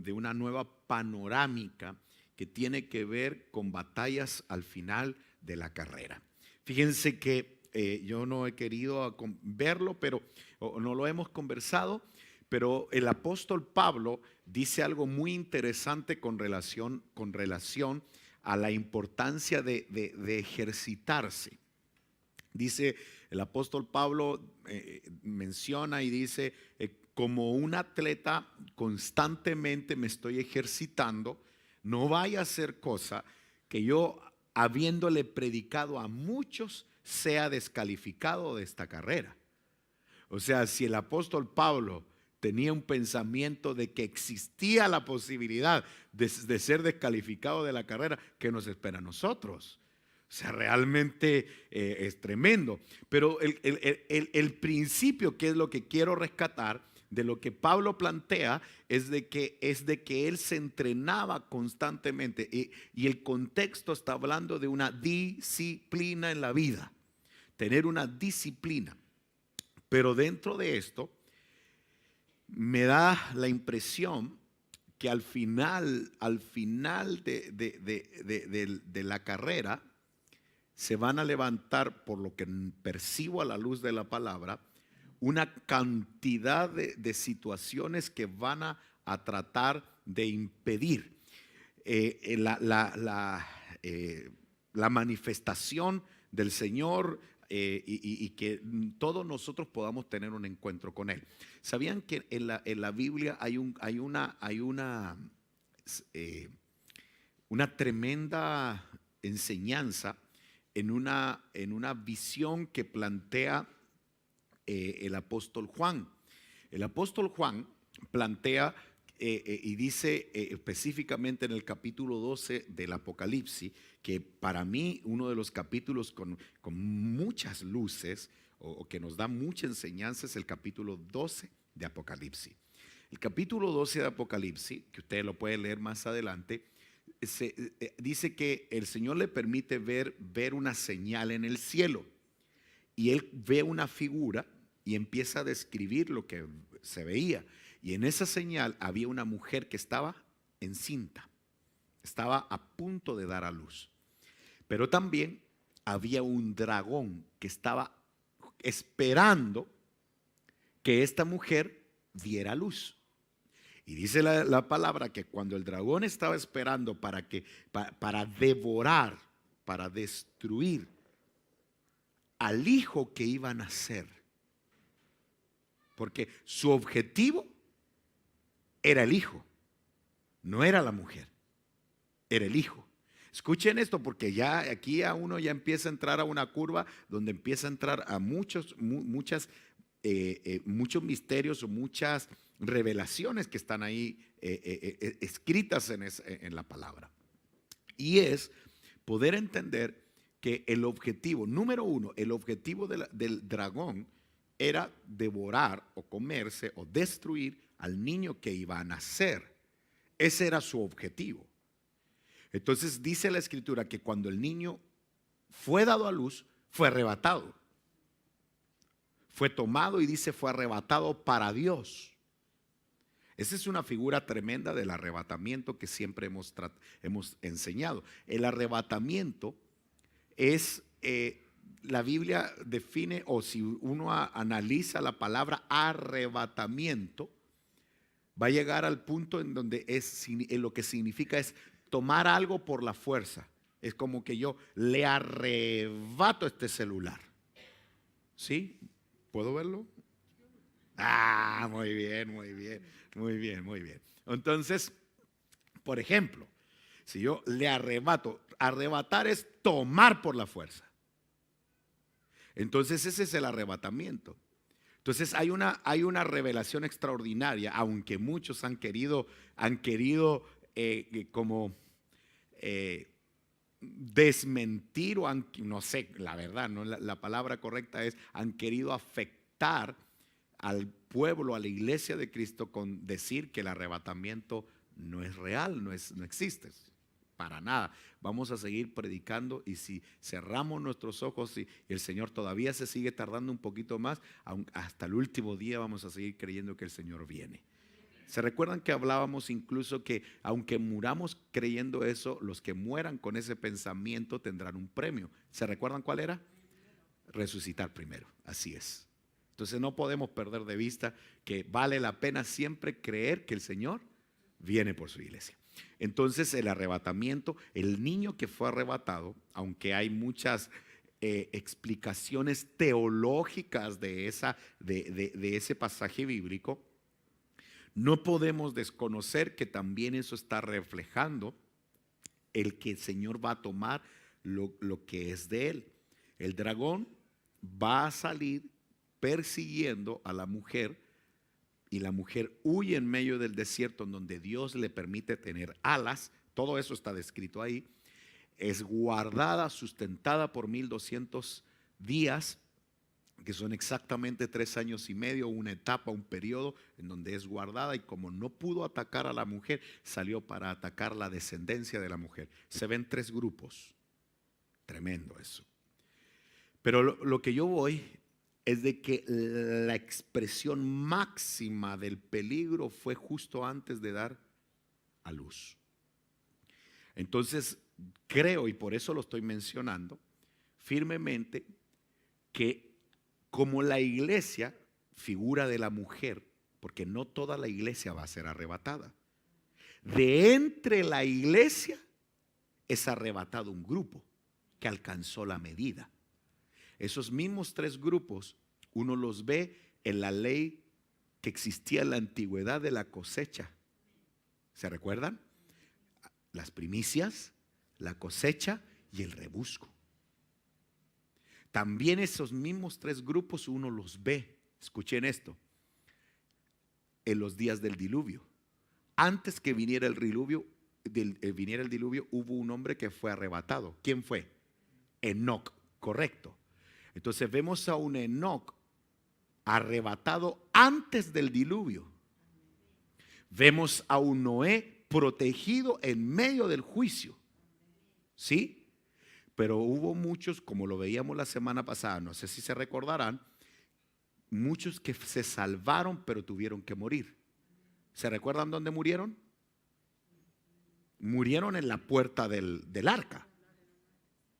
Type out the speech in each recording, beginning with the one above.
de una nueva panorámica que tiene que ver con batallas al final de la carrera. Fíjense que yo no he querido verlo, pero no lo hemos conversado, pero el apóstol Pablo dice algo muy interesante con relación a la importancia de ejercitarse. Dice el apóstol Pablo, menciona y dice, como un atleta constantemente me estoy ejercitando, no vaya a ser cosa que yo, habiéndole predicado a muchos, sea descalificado de esta carrera. O sea, si el apóstol Pablo tenía un pensamiento de que existía la posibilidad de ser descalificado de la carrera, ¿qué nos espera a nosotros? O sea, realmente es tremendo. Pero el principio, que es lo que quiero rescatar de lo que Pablo plantea, es de que él se entrenaba constantemente, y el contexto está hablando de una disciplina en la vida, tener una disciplina. Pero dentro de esto me da la impresión que al final de la carrera se van a levantar, por lo que percibo a la luz de la palabra, una cantidad de situaciones que van a tratar de impedir la manifestación del Señor, y que todos nosotros podamos tener un encuentro con Él. ¿Sabían que en la Biblia hay una tremenda enseñanza en una visión que plantea el apóstol Juan? El apóstol Juan plantea y dice específicamente en el capítulo 12 del Apocalipsis, que para mí uno de los capítulos con muchas luces, o que nos da mucha enseñanza, es el capítulo 12 de Apocalipsis. El capítulo 12 de Apocalipsis, que ustedes lo pueden leer más adelante, dice que el Señor le permite ver una señal en el cielo, y él ve una figura y empieza a describir lo que se veía. Y en esa señal había una mujer que estaba encinta, estaba a punto de dar a luz. Pero también había un dragón que estaba esperando que esta mujer diera luz. Y dice la palabra que cuando el dragón estaba esperando para devorar, para destruir al hijo que iba a nacer, porque su objetivo era el hijo, no era la mujer, era el hijo. Escuchen esto, porque ya aquí a uno ya empieza a entrar a una curva donde empieza a entrar a muchos misterios o muchas revelaciones que están ahí escritas en la palabra. Y es poder entender que el objetivo, número uno, el objetivo del dragón era devorar o comerse o destruir al niño que iba a nacer. Ese era su objetivo. Entonces dice la escritura que cuando el niño fue dado a luz, fue arrebatado. Fue tomado, y dice fue arrebatado para Dios. Esa es una figura tremenda del arrebatamiento que siempre hemos enseñado. El arrebatamiento es, la Biblia define, o si uno analiza la palabra arrebatamiento, va a llegar al punto en donde lo que significa es tomar algo por la fuerza. Es como que yo le arrebato este celular. ¿Sí? ¿Puedo verlo? Ah, muy bien, muy bien, muy bien, muy bien. Entonces, por ejemplo, si yo le arrebato, arrebatar es tomar por la fuerza. Entonces ese es el arrebatamiento. Entonces hay una revelación extraordinaria, aunque muchos han querido desmentir, o no sé, la verdad, no, la palabra correcta es, han querido afectar al pueblo, a la iglesia de Cristo, con decir que el arrebatamiento no es real, no existe. Para nada. Vamos a seguir predicando, y si cerramos nuestros ojos y el Señor todavía se sigue tardando un poquito más, hasta el último día vamos a seguir creyendo que el Señor viene. ¿Se recuerdan que hablábamos incluso que aunque muramos creyendo eso, los que mueran con ese pensamiento tendrán un premio? ¿Se recuerdan cuál era? Resucitar primero, así es. Entonces no podemos perder de vista que vale la pena siempre creer que el Señor viene por su iglesia. Entonces el arrebatamiento, el niño que fue arrebatado, aunque hay muchas explicaciones teológicas de ese pasaje bíblico, no podemos desconocer que también eso está reflejando el que el Señor va a tomar lo que es de él. El dragón va a salir persiguiendo a la mujer y la mujer huye en medio del desierto en donde Dios le permite tener alas. Todo eso está descrito ahí. Es guardada, sustentada por 1200 días, que son exactamente 3 años y medio, una etapa, un periodo en donde es guardada, y como no pudo atacar a la mujer, salió para atacar la descendencia de la mujer. Se ven 3 grupos. Tremendo eso. Pero lo que yo voy es de que la expresión máxima del peligro fue justo antes de dar a luz. Entonces creo, y por eso lo estoy mencionando firmemente, que como la iglesia, figura de la mujer, porque no toda la iglesia va a ser arrebatada, de entre la iglesia es arrebatado un grupo que alcanzó la medida. Esos mismos 3 grupos uno los ve en la ley que existía en la antigüedad de la cosecha. ¿Se recuerdan? Las primicias, la cosecha y el rebusco. También esos mismos 3 grupos uno los ve, escuchen esto, en los días del diluvio. Antes que viniera el diluvio, hubo un hombre que fue arrebatado. ¿Quién fue? Enoc, correcto. Entonces vemos a un Enoc arrebatado antes del diluvio. Vemos a un Noé protegido en medio del juicio. ¿Sí? Pero hubo muchos, como lo veíamos la semana pasada, no sé si se recordarán, muchos que se salvaron pero tuvieron que morir. ¿Se recuerdan dónde murieron? Murieron en la puerta del arca,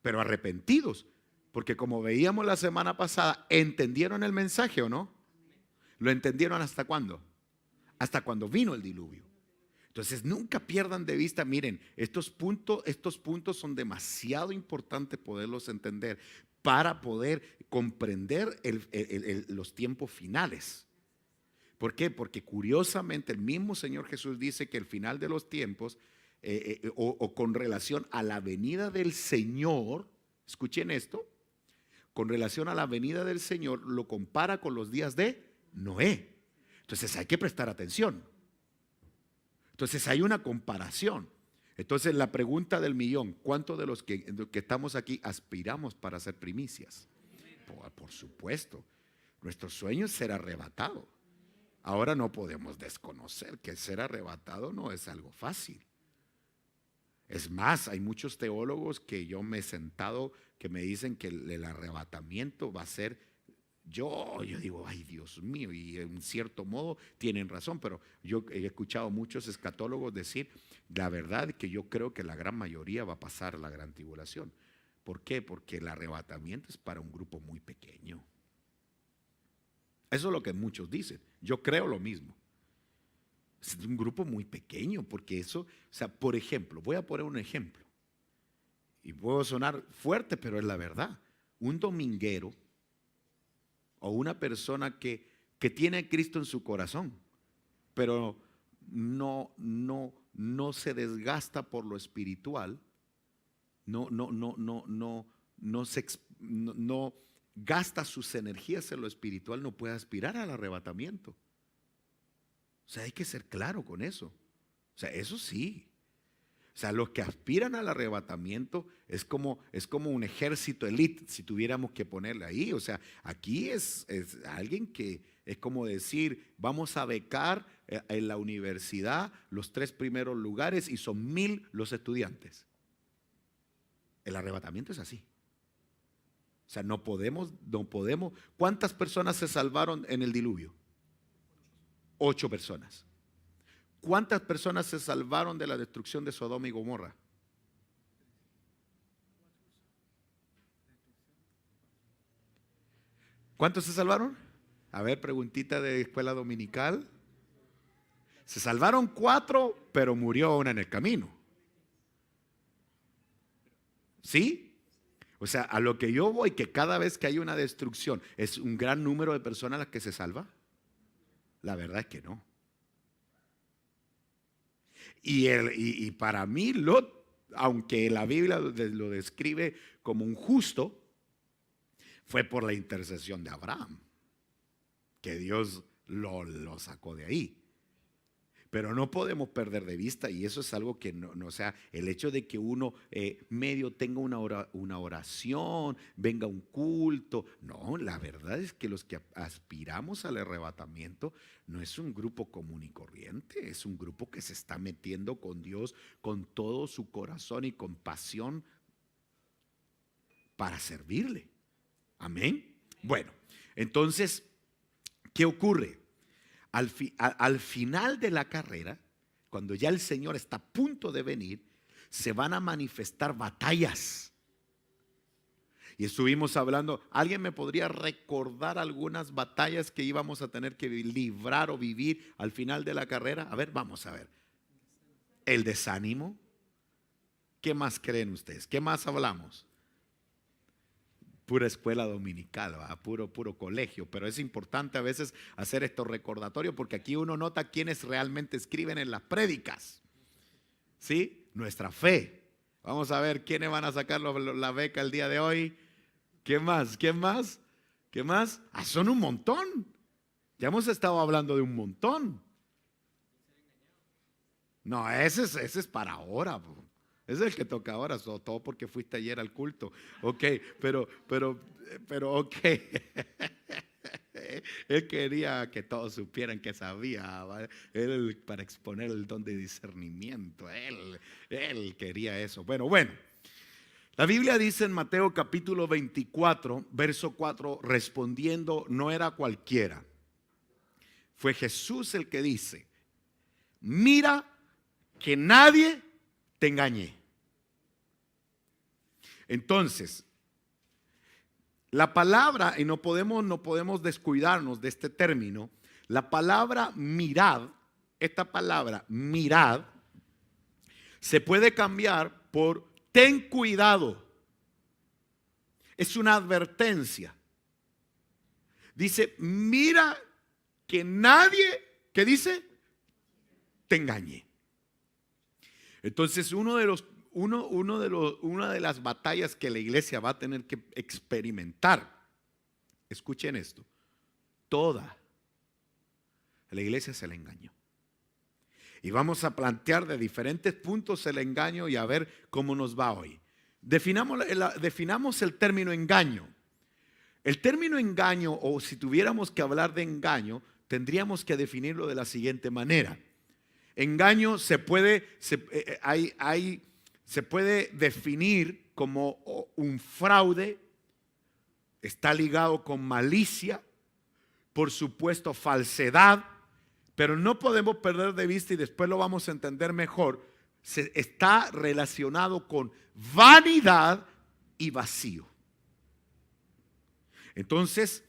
pero arrepentidos, porque como veíamos la semana pasada, ¿entendieron el mensaje o no? ¿Lo entendieron hasta cuándo? Hasta cuando vino el diluvio. Entonces nunca pierdan de vista, miren, estos puntos son demasiado importantes poderlos entender para poder comprender los tiempos finales. ¿Por qué? Porque curiosamente el mismo Señor Jesús dice que el final de los tiempos o con relación a la venida del Señor, escuchen esto, con relación a la venida del Señor lo compara con los días de Noé. Entonces hay que prestar atención. Entonces hay una comparación. Entonces la pregunta del millón, ¿cuántos de los que estamos aquí aspiramos para ser primicias? Por supuesto, nuestro sueño es ser arrebatado. Ahora no podemos desconocer que ser arrebatado no es algo fácil. Es más, hay muchos teólogos que yo me he sentado que me dicen que el arrebatamiento va a ser, yo digo, ay Dios mío, y en cierto modo tienen razón, pero yo he escuchado muchos escatólogos decir, la verdad que yo creo que la gran mayoría va a pasar la gran tribulación. ¿Por qué? Porque el arrebatamiento es para un grupo muy pequeño. Eso es lo que muchos dicen, yo creo lo mismo. Es un grupo muy pequeño, porque eso, o sea, por ejemplo, voy a poner un ejemplo, y puedo sonar fuerte, pero es la verdad. Un dominguero o una persona que tiene a Cristo en su corazón, pero no se desgasta por lo espiritual, no gasta sus energías en lo espiritual, no puede aspirar al arrebatamiento. O sea, hay que ser claro con eso. O sea, eso sí. O sea, los que aspiran al arrebatamiento es como un ejército elite, si tuviéramos que ponerle ahí. O sea, aquí es alguien que es como decir, vamos a becar en la universidad los 3 primeros lugares y son 1000 los estudiantes. El arrebatamiento es así. O sea, no podemos. ¿Cuántas personas se salvaron en el diluvio? 8 personas. ¿Cuántas personas se salvaron de la destrucción de Sodoma y Gomorra? ¿Cuántos se salvaron? A ver, preguntita de escuela dominical. Se salvaron 4, pero murió una en el camino. ¿Sí? O sea, a lo que yo voy, que cada vez que hay una destrucción, ¿es un gran número de personas las que se salva? La verdad es que no. Y para mí, Lot, aunque la Biblia lo describe como un justo, fue por la intercesión de Abraham que Dios lo sacó de ahí. Pero no podemos perder de vista, y eso es algo que no, o sea, el hecho de que uno medio tenga una oración, venga un culto. No, la verdad es que los que aspiramos al arrebatamiento no es un grupo común y corriente, es un grupo que se está metiendo con Dios con todo su corazón y con pasión para servirle. Amén. Bueno, entonces, ¿qué ocurre? Al final de la carrera, cuando ya el Señor está a punto de venir, se van a manifestar batallas. Y estuvimos hablando, ¿alguien me podría recordar algunas batallas que íbamos a tener que librar o vivir al final de la carrera? A ver, vamos a ver. El desánimo. ¿Qué más creen ustedes? ¿Qué más hablamos? Pura escuela dominical, ¿va? Puro colegio, pero es importante a veces hacer estos recordatorios porque aquí uno nota quiénes realmente escriben en las prédicas. ¿Sí? Nuestra fe. Vamos a ver quiénes van a sacar la beca el día de hoy. ¿Qué más? ¿Qué más? ¿Qué más? Ah, son un montón. Ya hemos estado hablando de un montón. No, ese es para ahora, bro. Es el que toca ahora, todo porque fuiste ayer al culto. Ok, pero, ok. Él quería que todos supieran que sabía, ¿vale? Él, para exponer el don de discernimiento, él quería eso. Bueno, la Biblia dice en Mateo capítulo 24, verso 4, respondiendo, no era cualquiera. Fue Jesús el que dice, mira que nadie te engañe. Entonces, la palabra, y no podemos descuidarnos de este término, la palabra mirad, esta palabra mirad, se puede cambiar por ten cuidado. Es una advertencia. Dice, mira que nadie, ¿qué dice? Te engañe. Entonces una de las batallas que la iglesia va a tener que experimentar, escuchen esto, toda la iglesia se le engañó. Y vamos a plantear de diferentes puntos el engaño y a ver cómo nos va hoy. Definamos el término engaño. El término engaño, o si tuviéramos que hablar de engaño, tendríamos que definirlo de la siguiente manera. Engaño se puede definir como un fraude, está ligado con malicia, por supuesto falsedad, pero no podemos perder de vista, y después lo vamos a entender mejor, está relacionado con vanidad y vacío. Entonces,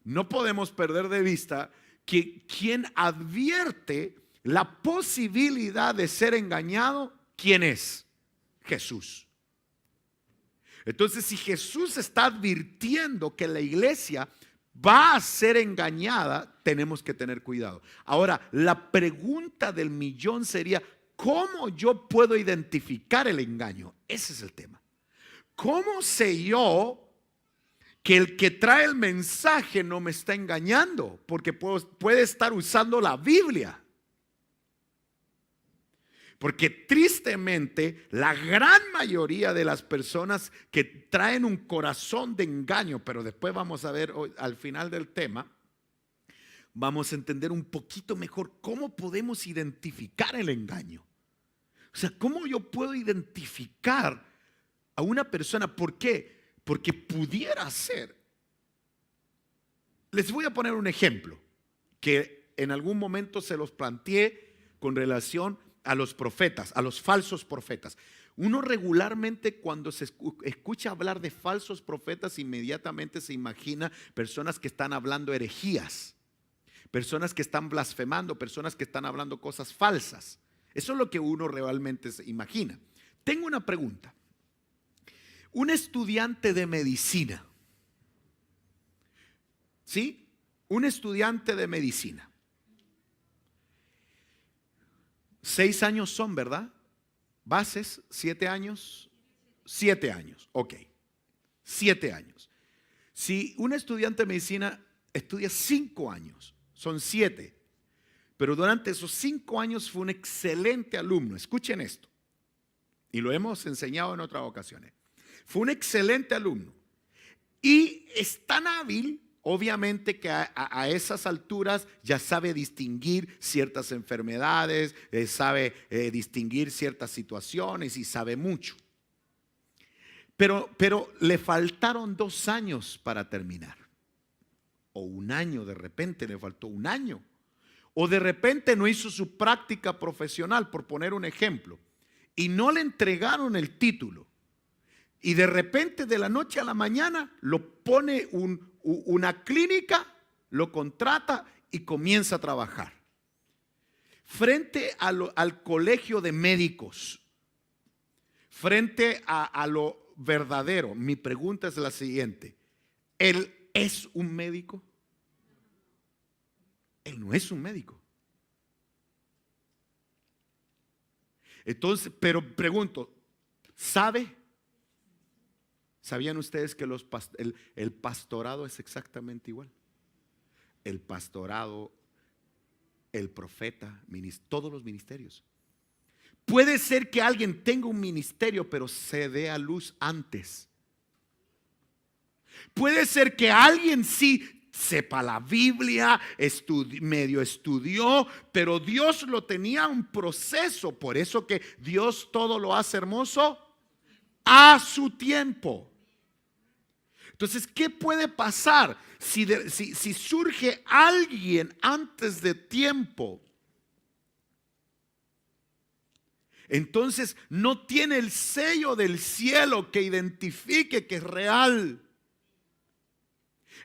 no podemos perder de vista que quien advierte la posibilidad de ser engañado, ¿quién es? Jesús. Entonces, si Jesús está advirtiendo que la iglesia va a ser engañada, tenemos que tener cuidado. Ahora, la pregunta del millón sería, ¿cómo yo puedo identificar el engaño? Ese es el tema. ¿Cómo sé yo que el que trae el mensaje no me está engañando? Porque puede estar usando la Biblia. Porque tristemente la gran mayoría de las personas que traen un corazón de engaño, pero después vamos a ver al final del tema, vamos a entender un poquito mejor cómo podemos identificar el engaño. O sea, cómo yo puedo identificar a una persona. ¿Por qué? Porque pudiera ser. Les voy a poner un ejemplo que en algún momento se los planteé, con relación a los profetas, a los falsos profetas. Uno regularmente cuando se escucha hablar de falsos profetas, inmediatamente se imagina personas que están hablando herejías, personas que están blasfemando, personas que están hablando cosas falsas. Eso es lo que uno realmente se imagina. Tengo una pregunta. Un estudiante de medicina, ¿sí? Un estudiante de medicina. 6 años son, ¿verdad? Bases, 7 años. 7 años, ok. 7 años. Si un estudiante de medicina estudia 5 años, son 7. Pero durante esos 5 años fue un excelente alumno. Escuchen esto. Y lo hemos enseñado en otras ocasiones. Fue un excelente alumno. Y es tan hábil, obviamente, que a esas alturas ya sabe distinguir ciertas enfermedades, sabe distinguir ciertas situaciones y sabe mucho. Pero le faltaron 2 años para terminar. O 1 año, de repente le faltó 1 año. O de repente no hizo su práctica profesional, por poner un ejemplo. Y no le entregaron el título. Y de repente, de la noche a la mañana, lo pone una clínica, lo contrata y comienza a trabajar. Frente al colegio de médicos, frente a lo verdadero, mi pregunta es la siguiente. ¿Él es un médico? Él no es un médico. Entonces, pero pregunto, ¿sabe? ¿Sabían ustedes que el pastorado es exactamente igual? El pastorado, el profeta, todos los ministerios. Puede ser que alguien tenga un ministerio, pero se dé a luz antes. Puede ser que alguien sí sepa la Biblia, medio estudió, pero Dios lo tenía un proceso. Por eso que Dios todo lo hace hermoso a su tiempo. Entonces, ¿qué puede pasar si surge alguien antes de tiempo? Entonces no tiene el sello del cielo que identifique que es real.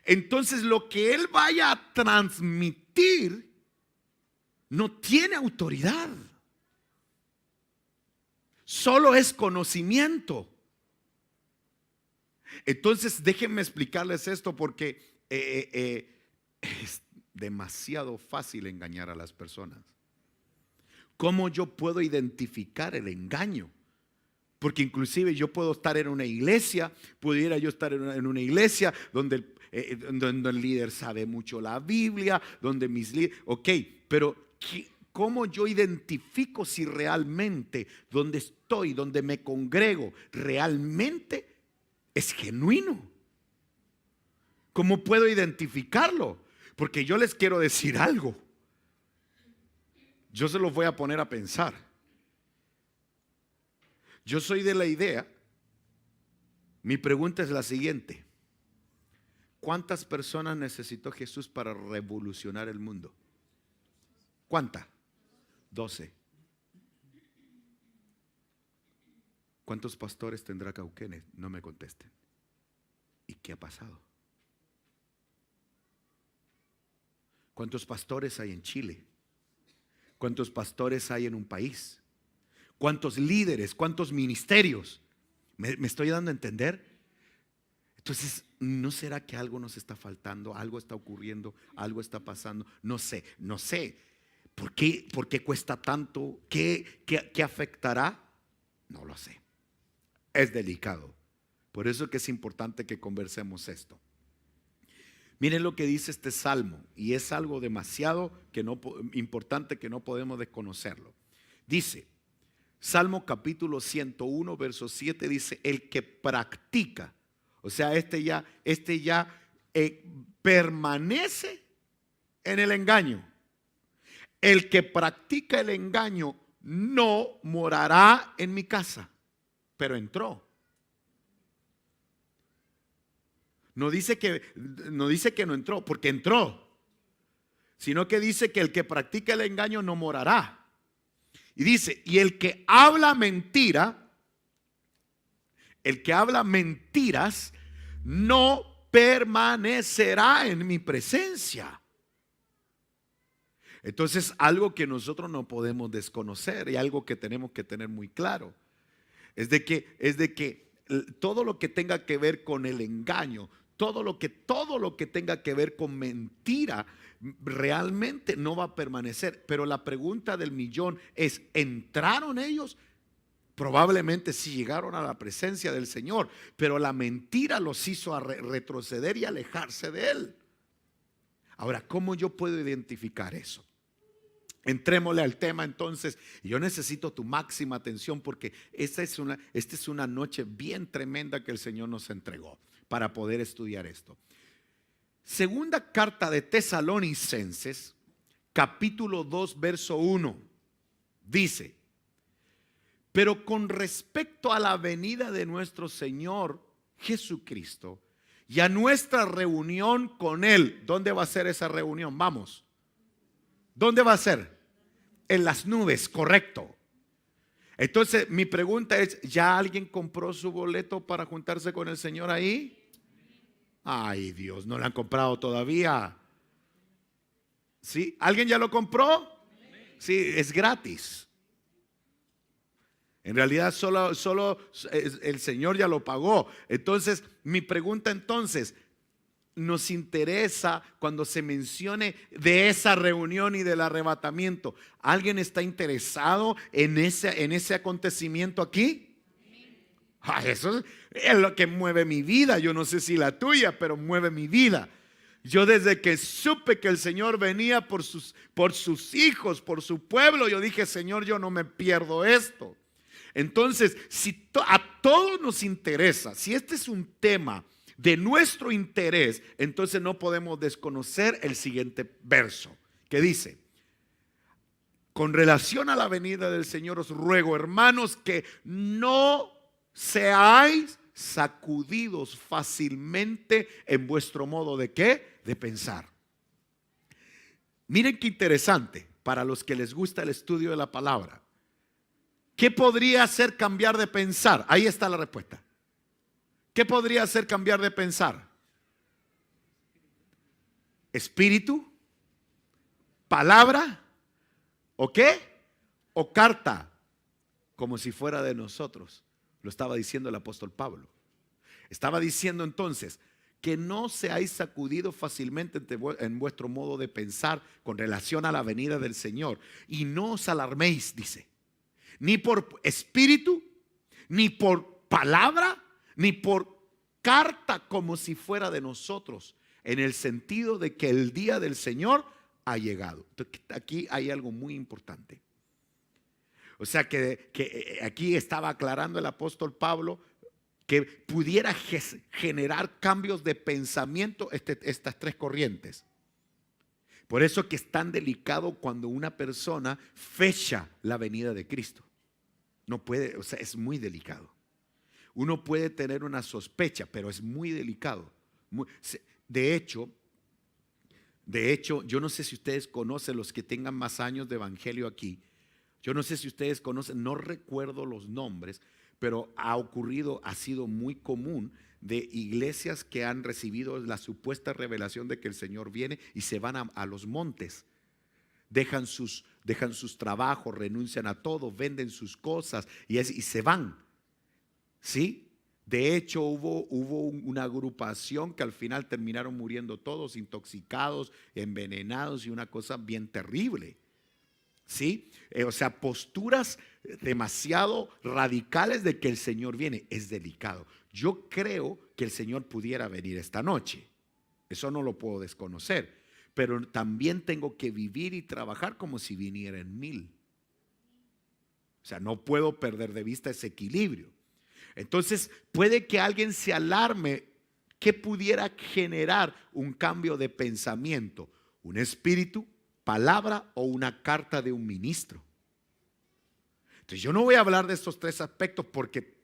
Entonces lo que él vaya a transmitir no tiene autoridad. Solo es conocimiento. Entonces déjenme explicarles esto porque es demasiado fácil engañar a las personas. ¿Cómo yo puedo identificar el engaño? Porque inclusive yo puedo estar en una iglesia, pudiera yo estar en una iglesia donde el líder sabe mucho la Biblia, donde mis líderes, ok, pero ¿cómo yo identifico si realmente donde estoy, donde me congrego, realmente es genuino? ¿Cómo puedo identificarlo? Porque yo les quiero decir algo. Yo se los voy a poner a pensar. Yo soy de la idea, mi pregunta es la siguiente: ¿cuántas personas necesitó Jesús para revolucionar el mundo? ¿Cuántas? 12. ¿Cuántos pastores tendrá Cauquenes? No me contesten. ¿Y qué ha pasado? ¿Cuántos pastores hay en Chile? ¿Cuántos pastores hay en un país? ¿Cuántos líderes? ¿Cuántos ministerios? ¿Me estoy dando a entender? Entonces, ¿no será que algo nos está faltando? ¿Algo está ocurriendo? ¿Algo está pasando? No sé. ¿Por qué cuesta tanto? ¿Qué afectará? No lo sé. Es delicado. Por eso que es importante que conversemos esto. Miren lo que dice este salmo, y es algo demasiado importante que no podemos desconocerlo. Dice, Salmo capítulo 101, verso 7, dice, el que practica, o sea, este ya permanece en el engaño. El que practica el engaño no morará en mi casa, pero entró. No dice que no entró, porque entró, sino que dice que el que practica el engaño no morará. Y dice, y el que habla mentiras, no permanecerá en mi presencia. Entonces, algo que nosotros no podemos desconocer y algo que tenemos que tener muy claro es de que todo lo que tenga que ver con el engaño, todo lo que tenga que ver con mentira, realmente no va a permanecer. Pero la pregunta del millón es, ¿entraron ellos? Probablemente sí llegaron a la presencia del Señor, pero la mentira los hizo retroceder y alejarse de Él. Ahora, ¿cómo yo puedo identificar eso? Entrémosle al tema entonces. Yo necesito tu máxima atención porque esta es una noche bien tremenda que el Señor nos entregó para poder estudiar esto. Segunda carta de Tesalonicenses, capítulo 2, verso 1, dice: pero con respecto a la venida de nuestro Señor Jesucristo y a nuestra reunión con Él, ¿dónde va a ser esa reunión? Vamos. ¿Dónde va a ser? En las nubes, correcto. Entonces mi pregunta es, ¿ya alguien compró su boleto para juntarse con el Señor ahí? Ay, Dios, no lo han comprado todavía. ¿Sí? ¿Alguien ya lo compró? Sí, es gratis. En realidad solo el Señor ya lo pagó. Entonces, mi pregunta entonces, nos interesa cuando se mencione de esa reunión y del arrebatamiento. ¿Alguien está interesado en ese acontecimiento aquí? Eso es lo que mueve mi vida. Yo no sé si la tuya, pero mueve mi vida. Yo desde que supe que el Señor venía por sus hijos, por su pueblo, yo dije, Señor, yo no me pierdo esto. Entonces, si a todos nos interesa, si este es un tema de nuestro interés, entonces no podemos desconocer el siguiente verso, que dice: con relación a la venida del Señor os ruego, hermanos, que no seáis sacudidos fácilmente en vuestro modo de ¿qué? De pensar. Miren qué interesante para los que les gusta el estudio de la palabra. ¿Qué podría hacer cambiar de pensar? Ahí está la respuesta. ¿Qué podría hacer cambiar de pensar? ¿Espíritu? ¿Palabra? ¿O qué? ¿O carta? Como si fuera de nosotros. Lo estaba diciendo el apóstol Pablo. Estaba diciendo entonces que no seáis sacudidos fácilmente en vuestro modo de pensar con relación a la venida del Señor. Y no os alarméis, dice. Ni por espíritu, ni por palabra, ni por carta como si fuera de nosotros, en el sentido de que el día del Señor ha llegado. Entonces, aquí hay algo muy importante. O sea que aquí estaba aclarando el apóstol Pablo que pudiera generar cambios de pensamiento estas tres corrientes. Por eso que es tan delicado cuando una persona fecha la venida de Cristo. No puede, o sea, es muy delicado. Uno puede tener una sospecha, pero es muy delicado. De hecho, yo no sé si ustedes conocen, los que tengan más años de evangelio aquí, yo no sé si ustedes conocen, no recuerdo los nombres, pero ha sido muy común de iglesias que han recibido la supuesta revelación de que el Señor viene y se van a los montes. Dejan sus trabajos, renuncian a todo, venden sus cosas y se van. ¿Sí? De hecho hubo una agrupación que al final terminaron muriendo todos, intoxicados, envenenados y una cosa bien terrible. ¿Sí? O sea, posturas demasiado radicales de que el Señor viene. Es delicado. Yo creo que el Señor pudiera venir esta noche. Eso no lo puedo desconocer. Pero también tengo que vivir y trabajar como si viniera en 1000. O sea, no puedo perder de vista ese equilibrio. Entonces, puede que alguien se alarme que pudiera generar un cambio de pensamiento, un espíritu, palabra o una carta de un ministro. Entonces, yo no voy a hablar de estos tres aspectos porque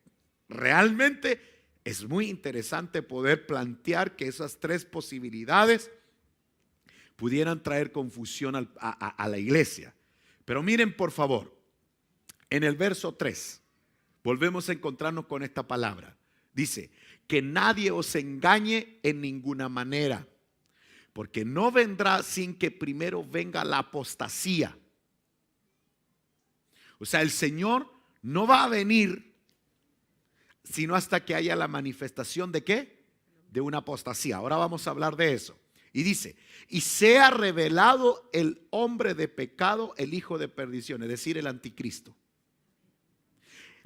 realmente es muy interesante poder plantear que esas tres posibilidades pudieran traer confusión a la iglesia. Pero miren, por favor, En el verso 3, volvemos a encontrarnos con esta palabra. Dice, que nadie os engañe en ninguna manera, porque no vendrá sin que primero venga la apostasía. O sea, el Señor no va a venir sino hasta que haya la manifestación ¿de qué? De una apostasía. Ahora vamos a hablar de eso. Y dice, y sea revelado el hombre de pecado, el hijo de perdición, es decir, el anticristo.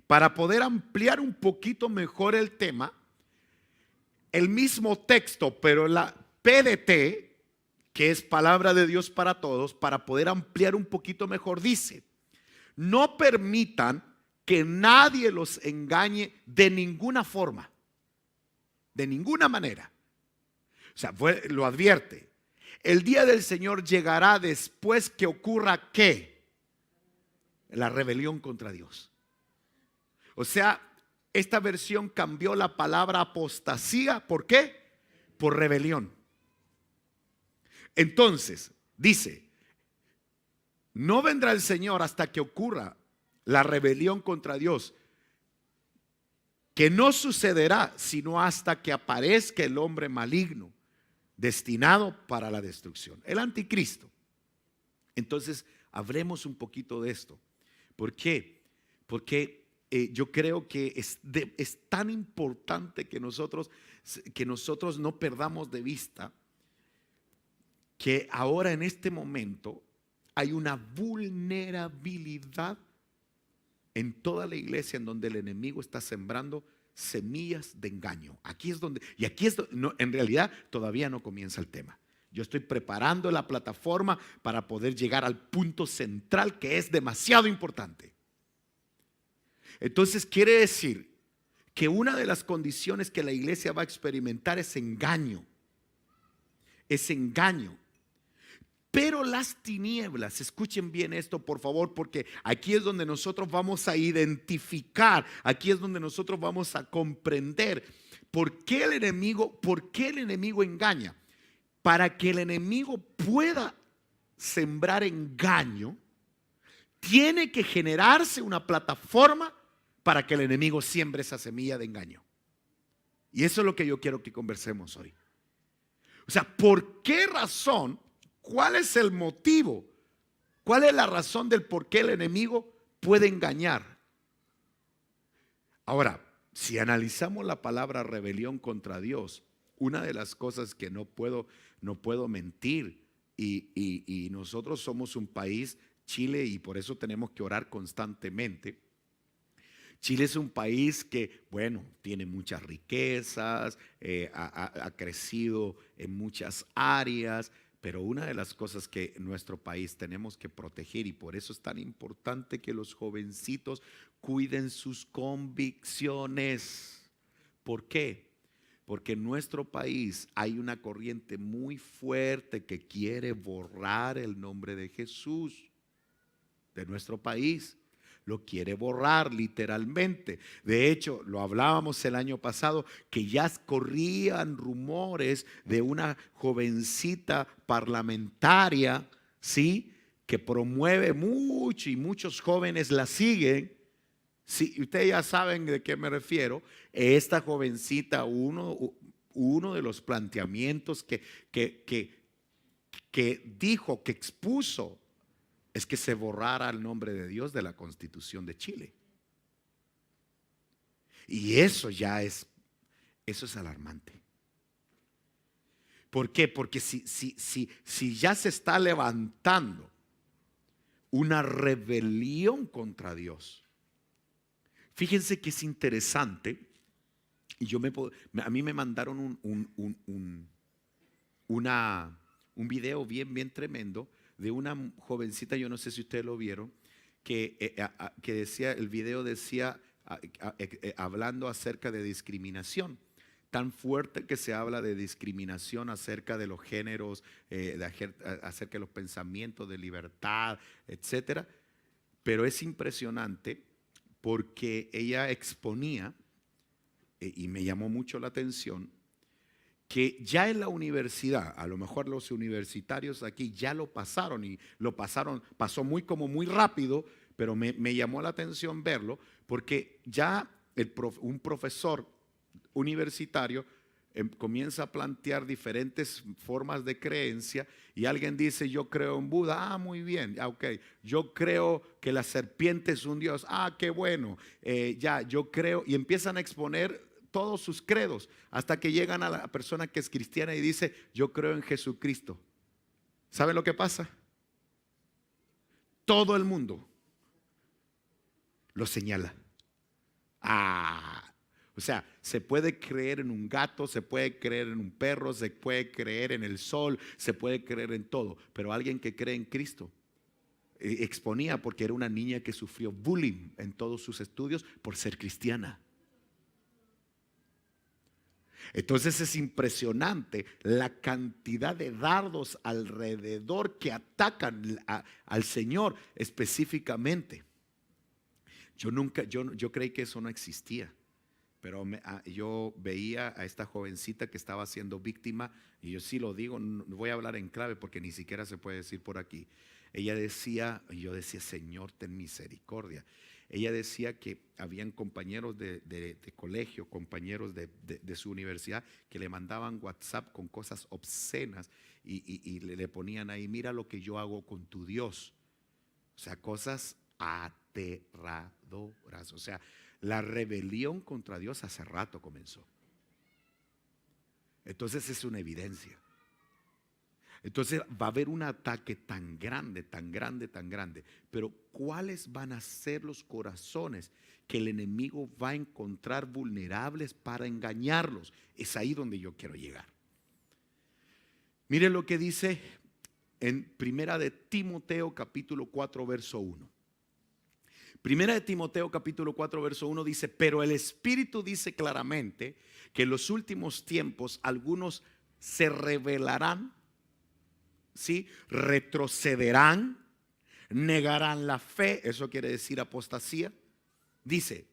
Para poder ampliar un poquito mejor el tema, el mismo texto, pero la PDT, que es palabra de Dios para todos, para poder ampliar un poquito mejor, dice, no permitan que nadie los engañe de ninguna forma, de ninguna manera. O sea, lo advierte. El día del Señor llegará después que ocurra ¿qué? La rebelión contra Dios. O sea, esta versión cambió la palabra apostasía. ¿Por qué? Por rebelión. Entonces, dice, no vendrá el Señor hasta que ocurra la rebelión contra Dios, que no sucederá sino hasta que aparezca el hombre maligno, destinado para la destrucción, el anticristo. Entonces, hablemos un poquito de esto. ¿Por qué? Porque yo creo que es tan importante que nosotros no perdamos de vista que ahora en este momento hay una vulnerabilidad en toda la iglesia en donde el enemigo está sembrando semillas de engaño. Aquí es donde, no, en realidad todavía no comienza el tema. Yo estoy preparando la plataforma para poder llegar al punto central que es demasiado importante. Entonces quiere decir que una de las condiciones que la iglesia va a experimentar es engaño. Es engaño. Pero las tinieblas, escuchen bien esto por favor, porque aquí es donde nosotros vamos a identificar, aquí es donde nosotros vamos a comprender por qué el enemigo engaña. Para que el enemigo pueda sembrar engaño, tiene que generarse una plataforma para que el enemigo siembre esa semilla de engaño. Y eso es lo que yo quiero que conversemos hoy. O sea, ¿por qué razón? ¿Cuál es el motivo? ¿Cuál es la razón del por qué el enemigo puede engañar? Ahora, si analizamos la palabra rebelión contra Dios, una de las cosas que no puedo mentir, y nosotros somos un país, Chile, y por eso tenemos que orar constantemente. Chile es un país que, bueno, tiene muchas riquezas, ha crecido en muchas áreas, pero una de las cosas que nuestro país tenemos que proteger, y por eso es tan importante que los jovencitos cuiden sus convicciones. ¿Por qué? Porque en nuestro país hay una corriente muy fuerte que quiere borrar el nombre de Jesús de nuestro país. Lo quiere borrar literalmente. De hecho, lo hablábamos el año pasado, que ya corrían rumores de una jovencita parlamentaria, ¿sí?, que promueve mucho y muchos jóvenes la siguen. Sí, ustedes ya saben de qué me refiero. Esta jovencita, uno de los planteamientos que dijo, que expuso, es que se borrara el nombre de Dios de la Constitución de Chile. Y eso es alarmante. ¿Por qué? Porque si ya se está levantando una rebelión contra Dios. Fíjense que es interesante. Y a mí me mandaron un video bien tremendo de una jovencita, yo no sé si ustedes lo vieron, que decía, el video decía, hablando acerca de discriminación, tan fuerte que se habla de discriminación acerca de los géneros, acerca de los pensamientos de libertad, etcétera. Pero es impresionante porque ella exponía, y me llamó mucho la atención, que ya en la universidad, a lo mejor los universitarios aquí ya lo pasaron, y pasó muy rápido, pero me llamó la atención verlo porque ya un profesor universitario comienza a plantear diferentes formas de creencia y alguien dice yo creo en Buda, muy bien, ok, yo creo que la serpiente es un dios, qué bueno, ya yo creo, y empiezan a exponer todos sus credos hasta que llegan a la persona que es cristiana y dice yo creo en Jesucristo. ¿Saben lo que pasa? Todo el mundo lo señala. O sea, se puede creer en un gato, se puede creer en un perro, se puede creer en el sol, se puede creer en todo. Pero alguien que cree en Cristo exponía porque era una niña que sufrió bullying en todos sus estudios por ser cristiana. Entonces es impresionante la cantidad de dardos alrededor que atacan al Señor específicamente. Yo creí que eso no existía, pero yo veía a esta jovencita que estaba siendo víctima, y yo sí lo digo, no voy a hablar en clave porque ni siquiera se puede decir por aquí. Ella decía, y yo decía, Señor, ten misericordia. Ella decía que habían compañeros de colegio, compañeros de su universidad, que le mandaban WhatsApp con cosas obscenas y le ponían ahí, mira lo que yo hago con tu Dios. O sea, cosas aterradoras. O sea, la rebelión contra Dios hace rato comenzó. Entonces es una evidencia. Entonces va a haber un ataque tan grande, tan grande, tan grande. Pero ¿cuáles van a ser los corazones que el enemigo va a encontrar vulnerables para engañarlos? Es ahí donde yo quiero llegar. Miren lo que dice en Primera de Timoteo capítulo 4 verso 1. Primera de Timoteo capítulo 4 verso 1 dice, pero el Espíritu dice claramente que en los últimos tiempos algunos se rebelarán, ¿sí? Retrocederán, negarán la fe, eso quiere decir apostasía. Dice,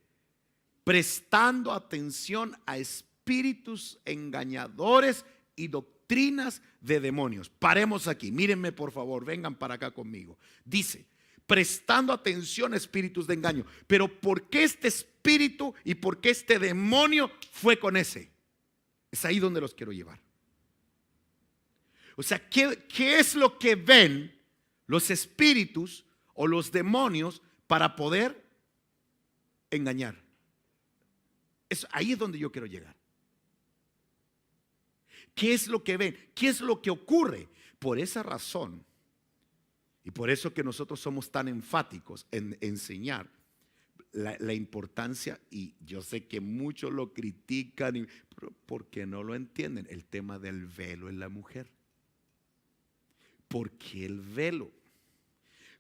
prestando atención a espíritus engañadores y doctrinas de demonios. Paremos aquí, mírenme por favor, vengan para acá conmigo. Dice, prestando atención a espíritus de engaño. Pero ¿por qué este espíritu y por qué este demonio fue con ese? Es ahí donde los quiero llevar. O sea, ¿qué es lo que ven los espíritus o los demonios para poder engañar? Ahí es donde yo quiero llegar. ¿Qué es lo que ven? ¿Qué es lo que ocurre? Por esa razón, y por eso que nosotros somos tan enfáticos en enseñar la importancia, y yo sé que muchos lo critican, porque no lo entienden, el tema del velo en la mujer. ¿Por qué el velo?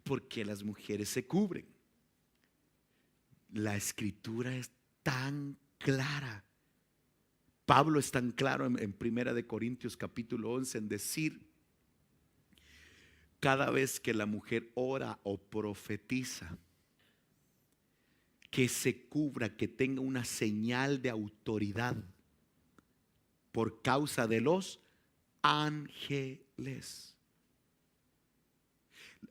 Porque las mujeres se cubren. La escritura es tan clara. Pablo es tan claro en Primera de Corintios capítulo 11 en decir, cada vez que la mujer ora o profetiza, que se cubra, que tenga una señal de autoridad por causa de los ángeles.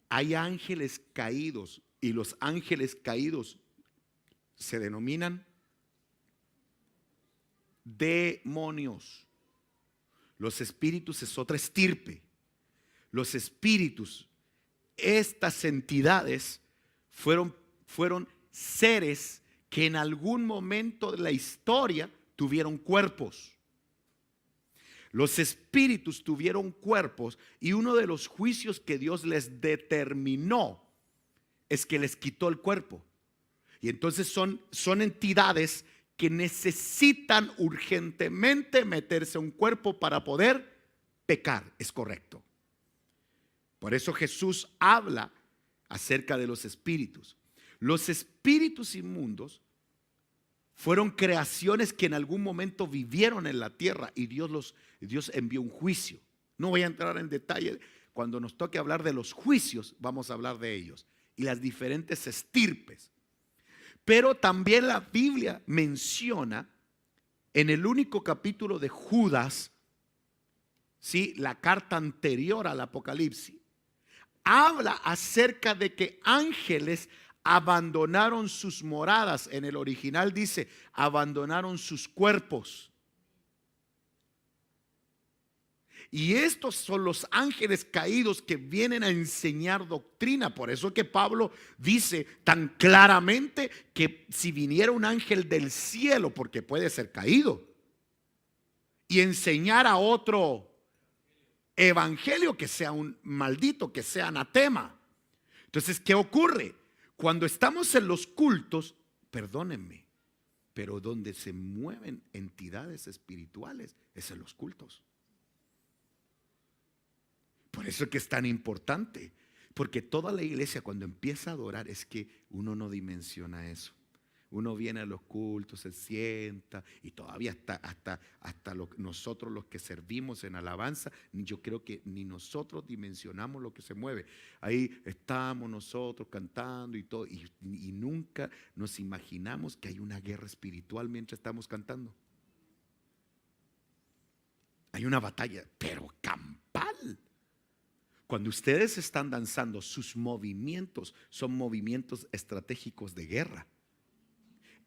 Hay ángeles caídos y los ángeles caídos se denominan demonios. Los espíritus es otra estirpe. Los espíritus, estas entidades fueron seres que en algún momento de la historia tuvieron cuerpos. Los espíritus tuvieron cuerpos y uno de los juicios que Dios les determinó es que les quitó el cuerpo. Y entonces son entidades que necesitan urgentemente meterse a un cuerpo para poder pecar. Es correcto. Por eso Jesús habla acerca de los espíritus. Los espíritus inmundos fueron creaciones que en algún momento vivieron en la tierra y Dios envió un juicio. No voy a entrar en detalle. Cuando nos toque hablar de los juicios, vamos a hablar de ellos y las diferentes estirpes. Pero también la Biblia menciona en el único capítulo de Judas, ¿sí? La carta anterior al Apocalipsis, habla acerca de que ángeles abandonaron sus moradas. En el original dice, abandonaron sus cuerpos. Y estos son los ángeles caídos que vienen a enseñar doctrina. Por eso que Pablo dice tan claramente que si viniera un ángel del cielo, porque puede ser caído, y enseñar a otro evangelio, que sea un maldito, que sea anatema. Entonces, ¿qué ocurre? Cuando estamos en los cultos, perdónenme, pero donde se mueven entidades espirituales es en los cultos. Por eso es que es tan importante, porque toda la iglesia cuando empieza a adorar es que uno no dimensiona eso. Uno viene a los cultos, se sienta y todavía hasta nosotros los que servimos en alabanza, yo creo que ni nosotros dimensionamos lo que se mueve. Ahí estamos nosotros cantando y todo, y nunca nos imaginamos que hay una guerra espiritual mientras estamos cantando. Hay una batalla, pero campal. Cuando ustedes están danzando, sus movimientos son movimientos estratégicos de guerra.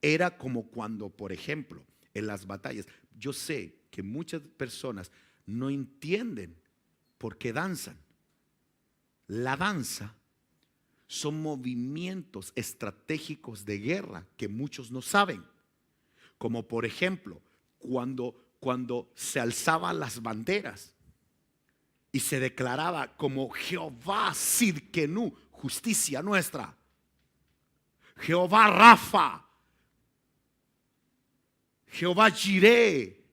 Era como cuando, por ejemplo, en las batallas, yo sé que muchas personas no entienden por qué danzan. La danza son movimientos estratégicos de guerra que muchos no saben. Como por ejemplo, cuando se alzaban las banderas y se declaraba como Jehová Sidkenu, justicia nuestra, Jehová Rafa, Jehová Jireh,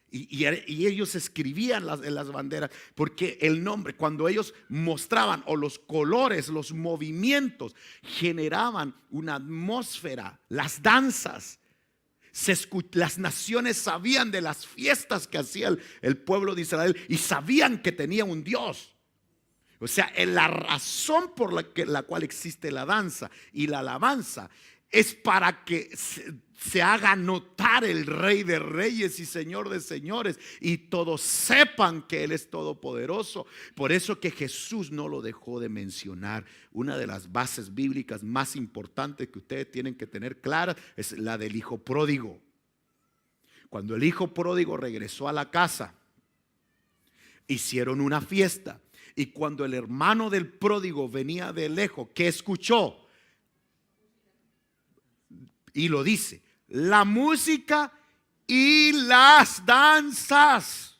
y ellos escribían en las banderas, porque el nombre, cuando ellos mostraban, o los colores, los movimientos, generaban una atmósfera. Las danzas, las naciones sabían de las fiestas que hacía el pueblo de Israel y sabían que tenía un Dios. O sea, la razón por la cual existe la danza y la alabanza es para que se haga notar el Rey de Reyes y Señor de Señores, y todos sepan que Él es todopoderoso. Por eso que Jesús no lo dejó de mencionar. Una de las bases bíblicas más importantes que ustedes tienen que tener clara es la del hijo pródigo. Cuando el hijo pródigo regresó a la casa, hicieron una fiesta, y cuando el hermano del pródigo venía de lejos, ¿qué escuchó? Y lo dice, la música y las danzas.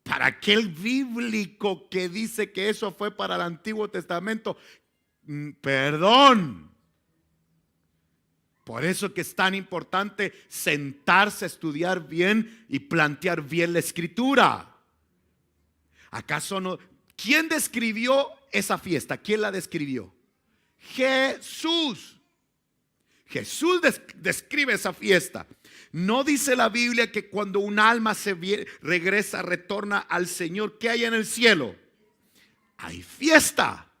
Para aquel bíblico que dice que eso fue para el Antiguo Testamento, perdón. Por eso que es tan importante sentarse a estudiar bien y plantear bien la escritura. ¿Acaso no? ¿Quién describió esa fiesta? ¿Quién la describió? Jesús. Jesús describe esa fiesta. No dice la Biblia que cuando un alma regresa, retorna al Señor, ¿qué hay en el cielo? Hay fiesta.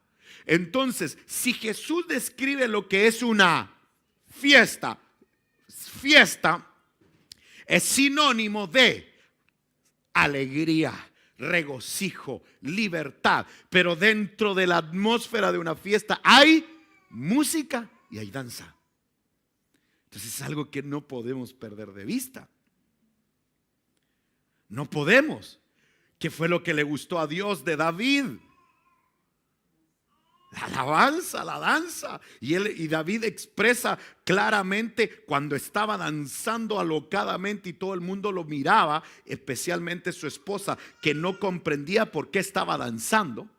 Entonces, si Jesús describe lo que es una fiesta es sinónimo de alegría, regocijo, libertad. Pero dentro de la atmósfera de una fiesta hay música y hay danza. Entonces es algo que no podemos perder de vista. No podemos. ¿Qué fue lo que le gustó a Dios de David? La alabanza, la danza. Y David expresa claramente cuando estaba danzando alocadamente y todo el mundo lo miraba, especialmente su esposa, que no comprendía por qué estaba danzando.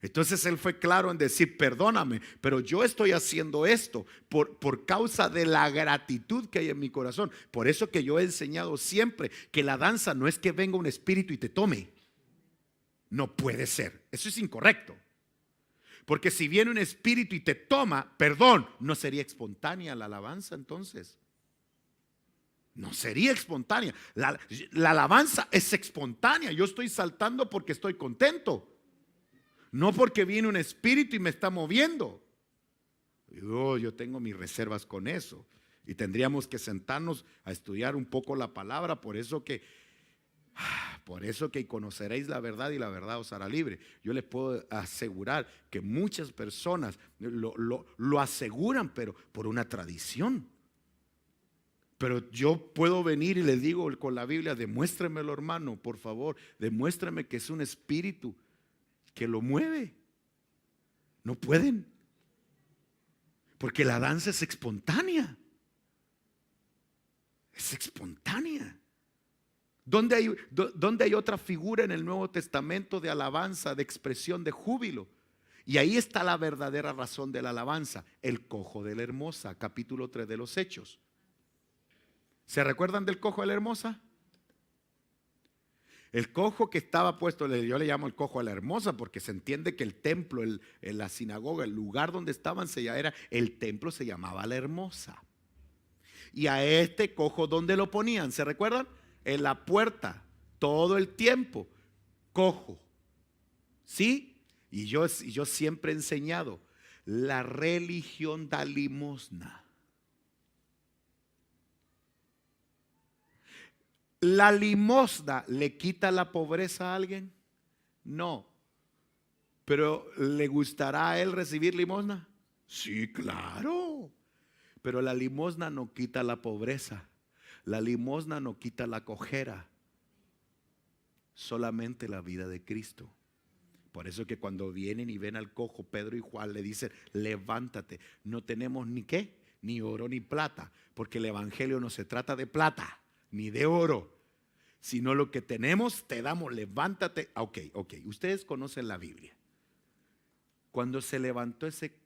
Entonces él fue claro en decir, perdóname, pero yo estoy haciendo esto por causa de la gratitud que hay en mi corazón. Por eso que yo he enseñado siempre que la danza no es que venga un espíritu y te tome. No puede ser, eso es incorrecto. Porque si viene un espíritu y te toma, perdón, no sería espontánea la alabanza entonces. No sería espontánea. La alabanza es espontánea. Yo estoy saltando porque estoy contento. No porque viene un espíritu y me está moviendo. Yo tengo mis reservas con eso. Y tendríamos que sentarnos a estudiar un poco la palabra. Por eso que Por eso que conoceréis la verdad y la verdad os hará libre. Yo les puedo asegurar que muchas personas lo aseguran, pero por una tradición. Pero yo puedo venir y les digo con la Biblia, demuéstremelo, hermano, por favor, demuéstrame que es un espíritu que lo mueve. No pueden, porque la danza es espontánea. Es espontánea. ¿Dónde hay otra figura en el Nuevo Testamento de alabanza, de expresión, de júbilo? Y ahí está la verdadera razón de la alabanza. El cojo de la hermosa, capítulo 3 de los Hechos. ¿Se recuerdan del cojo de la hermosa? El cojo que estaba puesto, yo le llamo el cojo de la hermosa porque se entiende que el templo, la sinagoga, el lugar donde estaban, el templo se llamaba la hermosa. Y a este cojo, ¿dónde lo ponían? ¿Se recuerdan? En la puerta, todo el tiempo, cojo. ¿Sí? Y yo siempre he enseñado, la religión da limosna. ¿La limosna le quita la pobreza a alguien? No. ¿Pero le gustará a él recibir limosna? Sí, claro. Pero la limosna no quita la pobreza. La limosna no quita la cojera. Solamente la vida de Cristo. Por eso que cuando vienen y ven al cojo, Pedro y Juan le dicen, levántate. No tenemos ni qué, ni oro ni plata. Porque el evangelio no se trata de plata ni de oro, sino lo que tenemos te damos, levántate. Ok, ustedes conocen la Biblia. Cuando se levantó ese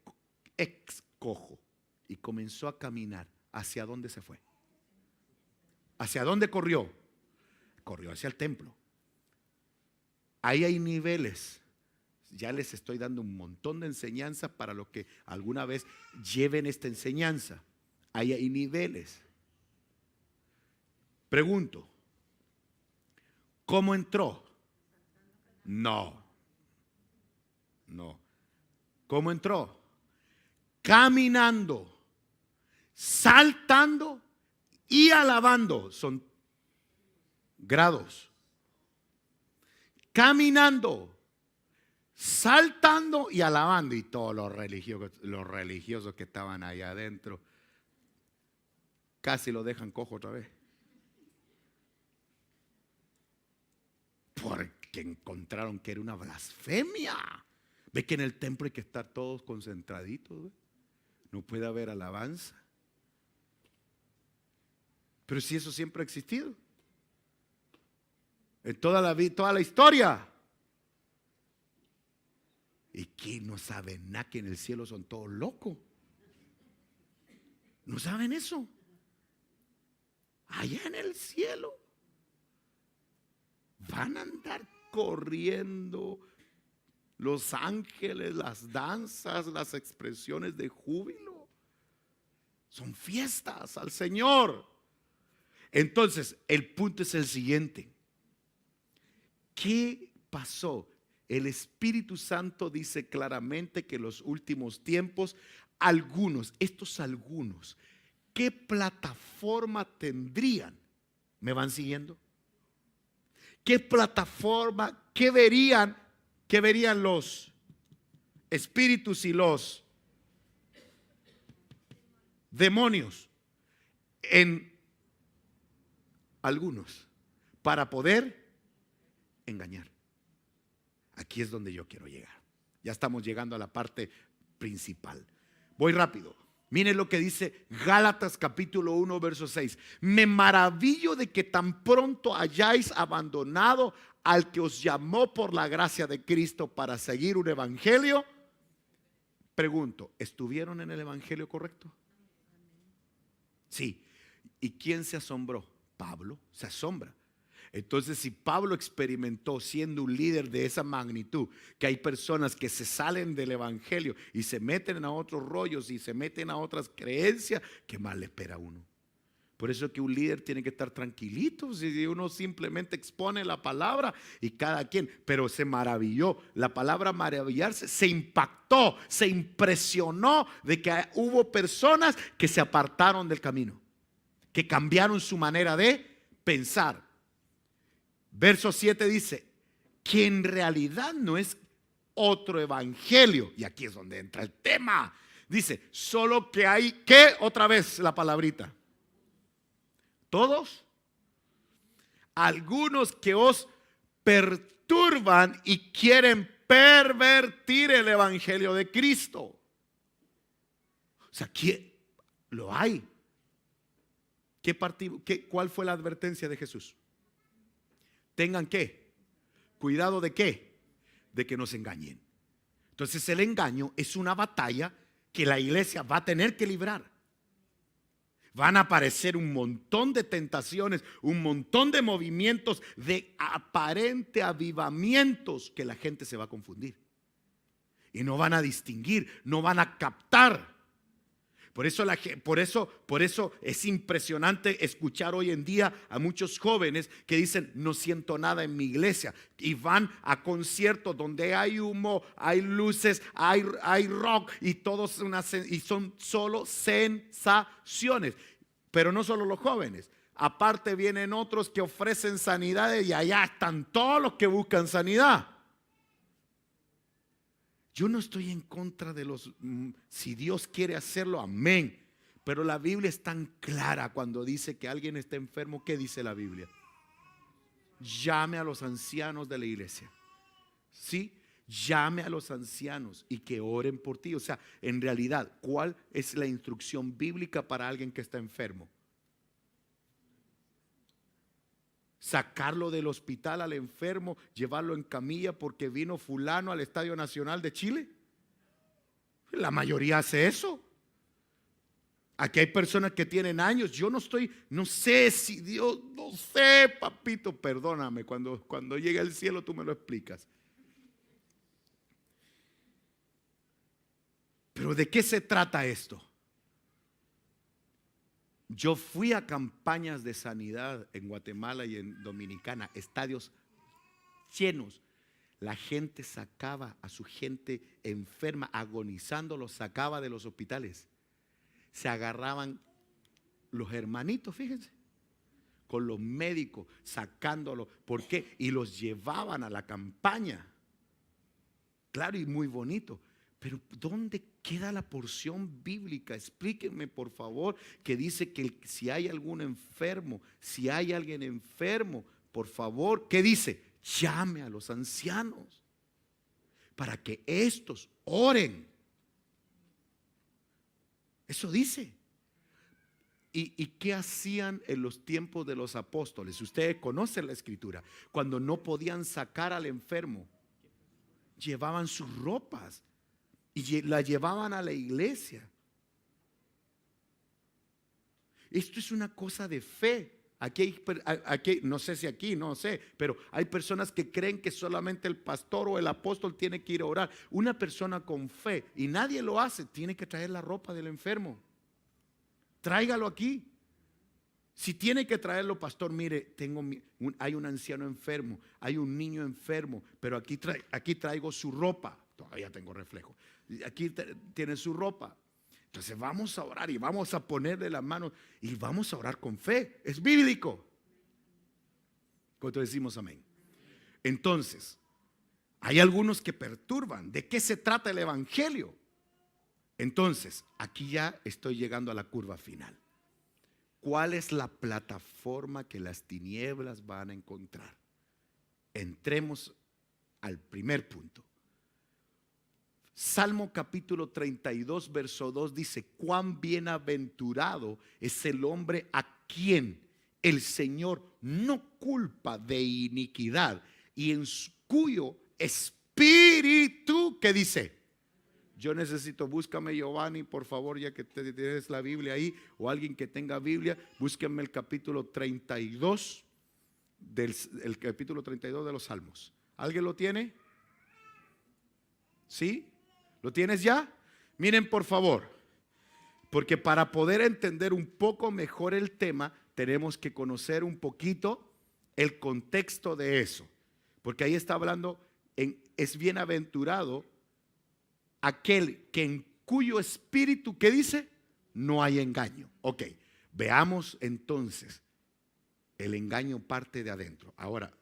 ex cojo y comenzó a caminar, ¿hacia dónde se fue? ¿Hacia dónde corrió? Corrió hacia el templo. Ahí hay niveles. Ya les estoy dando un montón de enseñanza para los que alguna vez lleven esta enseñanza. Ahí hay niveles. Pregunto, ¿cómo entró? No. ¿Cómo entró? Caminando, saltando y alabando. Son grados. Caminando, saltando y alabando. Y todos los religiosos que estaban allá adentro casi lo dejan cojo otra vez. Porque encontraron que era una blasfemia. Ve que en el templo hay que estar todos concentraditos, ¿ve? No puede haber alabanza. Pero si eso siempre ha existido en toda la historia. ¿Y quién no sabe nada que en el cielo son todos locos? ¿No saben eso? Allá en el cielo van a andar corriendo los ángeles, las danzas, las expresiones de júbilo. Son fiestas al Señor. Entonces, el punto es el siguiente. ¿Qué pasó? El Espíritu Santo dice claramente que en los últimos tiempos, estos algunos, ¿qué plataforma tendrían? ¿Me van siguiendo? ¿Qué plataforma, qué verían los espíritus y los demonios en algunos para poder engañar? Aquí es donde yo quiero llegar. Ya estamos llegando a la parte principal. Voy rápido. Miren lo que dice Gálatas capítulo 1 verso 6. Me maravillo de que tan pronto hayáis abandonado al que os llamó por la gracia de Cristo para seguir un evangelio. Pregunto, ¿estuvieron en el evangelio correcto? Sí. ¿Y quién se asombró? Pablo se asombra. Entonces, si Pablo experimentó siendo un líder de esa magnitud, que hay personas que se salen del evangelio y se meten a otros rollos y se meten a otras creencias, ¿qué más le espera a uno? Por eso que un líder tiene que estar tranquilito. Si uno simplemente expone la palabra y cada quien, pero se maravilló. La palabra maravillarse, se impactó, se impresionó de que hubo personas que se apartaron del camino, que cambiaron su manera de pensar. Verso 7 dice que en realidad no es otro evangelio. Y aquí es donde entra el tema. Dice, solo que hay, ¿qué? Otra vez la palabrita. Todos. Algunos que os perturban y quieren pervertir el evangelio de Cristo. O sea, ¿quién lo hay? ¿Cuál fue la advertencia de Jesús? Tengan ¿qué? Cuidado de ¿qué? De que nos engañen. Entonces el engaño es una batalla que la iglesia va a tener que librar. Van a aparecer un montón de tentaciones, un montón de movimientos de aparente avivamientos que la gente se va a confundir. Y no van a distinguir, no van a captar. Por eso es impresionante escuchar hoy en día a muchos jóvenes que dicen, no siento nada en mi iglesia. Y van a conciertos donde hay humo, hay luces, hay rock y y son solo sensaciones. Pero no solo los jóvenes. Aparte vienen otros que ofrecen sanidades y allá están todos los que buscan sanidad. Yo no estoy en contra de si Dios quiere hacerlo, amén. Pero la Biblia es tan clara cuando dice que alguien está enfermo. ¿Qué dice la Biblia? Llame a los ancianos de la iglesia. ¿Sí? Llame a los ancianos y que oren por ti. O sea, en realidad, ¿cuál es la instrucción bíblica para alguien que está enfermo? Sacarlo del hospital al enfermo, llevarlo en camilla porque vino fulano al Estadio Nacional de Chile. La mayoría hace eso. Aquí hay personas que tienen años. Yo no sé si Dios, no sé, papito, perdóname. Cuando llegue al cielo tú me lo explicas. Pero ¿de qué se trata esto? Yo fui a campañas de sanidad en Guatemala y en Dominicana, estadios llenos. La gente sacaba a su gente enferma, agonizando, los sacaba de los hospitales. Se agarraban los hermanitos, fíjense, con los médicos, sacándolos. ¿Por qué? Y los llevaban a la campaña. Claro, y muy bonito. Pero ¿dónde queda la porción bíblica? Explíquenme por favor, que dice que si hay algún enfermo, si hay alguien enfermo, por favor, ¿qué dice? Llame a los ancianos para que estos oren. Eso dice. ¿Y qué hacían en los tiempos de los apóstoles? Ustedes conocen la escritura. Cuando no podían sacar al enfermo, llevaban sus ropas y la llevaban a la iglesia. Esto es una cosa de fe. Aquí, no sé si aquí, no sé, pero hay personas que creen que solamente el pastor o el apóstol tiene que ir a orar. Una persona con fe, y nadie lo hace, tiene que traer la ropa del enfermo. Tráigalo aquí. Si tiene que traerlo, pastor, mire, hay un anciano enfermo, hay un niño enfermo, pero aquí traigo su ropa. Todavía tengo reflejo. Aquí tiene su ropa. Entonces vamos a orar y vamos a ponerle las manos y vamos a orar con fe. Es bíblico. ¿Cuánto decimos amén? Entonces, hay algunos que perturban. ¿De qué se trata el evangelio? Entonces, aquí ya estoy llegando a la curva final. ¿Cuál es la plataforma que las tinieblas van a encontrar? Entremos al primer punto. Salmo capítulo 32 verso 2 dice: cuán bienaventurado es el hombre a quien el Señor no culpa de iniquidad y en cuyo espíritu, ¿qué dice? Yo necesito, búscame Giovanni, por favor, ya que tienes la Biblia ahí, o alguien que tenga Biblia, búsquenme el capítulo 32 el capítulo 32 de los Salmos. ¿Alguien lo tiene? ¿Sí? ¿Lo tienes ya? Miren por favor, porque para poder entender un poco mejor el tema, tenemos que conocer un poquito el contexto de eso. Porque ahí está hablando, es bienaventurado aquel que en cuyo espíritu, ¿qué dice? No hay engaño. Ok, veamos entonces, el engaño parte de adentro. Ahora,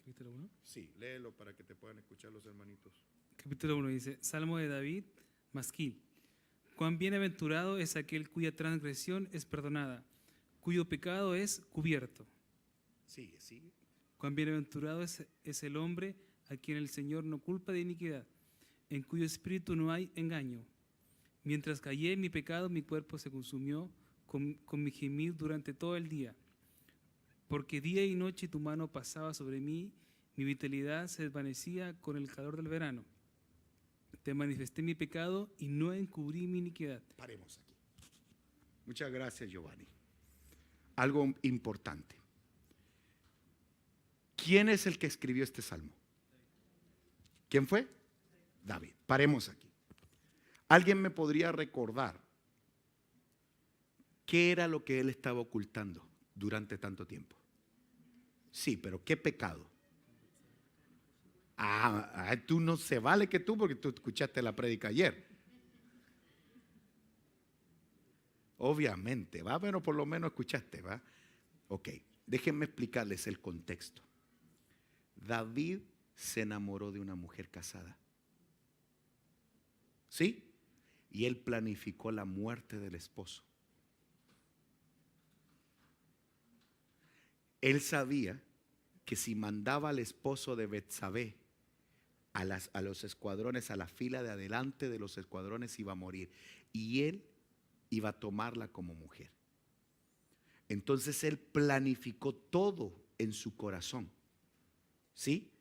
Capítulo 1. Sí, léelo para que te puedan escuchar los hermanitos. Capítulo 1 dice, Salmo de David, Masquil. Cuán bienaventurado es aquel cuya transgresión es perdonada, cuyo pecado es cubierto. Sigue, sigue. Cuán bienaventurado es el hombre a quien el Señor no culpa de iniquidad, en cuyo espíritu no hay engaño. Mientras callé en mi pecado, mi cuerpo se consumió con mi gemir durante todo el día. Porque día y noche tu mano pasaba sobre mí, mi vitalidad se desvanecía con el calor del verano. Te manifesté mi pecado y no encubrí mi iniquidad. Paremos aquí. Muchas gracias, Giovanni. Algo importante. ¿Quién es el que escribió este salmo? ¿Quién fue? David. Paremos aquí. ¿Alguien me podría recordar qué era lo que él estaba ocultando durante tanto tiempo? Sí, pero ¿qué pecado? Tú no se vale que tú, porque tú escuchaste la prédica ayer. Obviamente, ¿va? Bueno, por lo menos escuchaste, ¿va? Ok, déjenme explicarles el contexto. David se enamoró de una mujer casada. ¿Sí? Y él planificó la muerte del esposo. Él sabía que si mandaba al esposo de Betsabé a los escuadrones, a la fila de adelante de los escuadrones, iba a morir. Y él iba a tomarla como mujer. Entonces él planificó todo en su corazón. ¿Sí?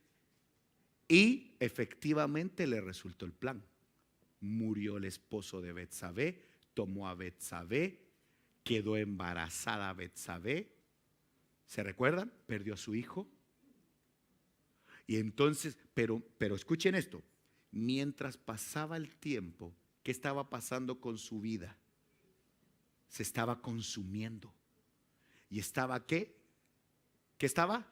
Y efectivamente le resultó el plan. Murió el esposo de Betsabé, tomó a Betsabé, quedó embarazada Betsabé. ¿Se recuerdan? Perdió a su hijo. Y entonces, pero escuchen esto, mientras pasaba el tiempo, ¿qué estaba pasando con su vida? Se estaba consumiendo. ¿Y estaba qué? ¿Qué estaba?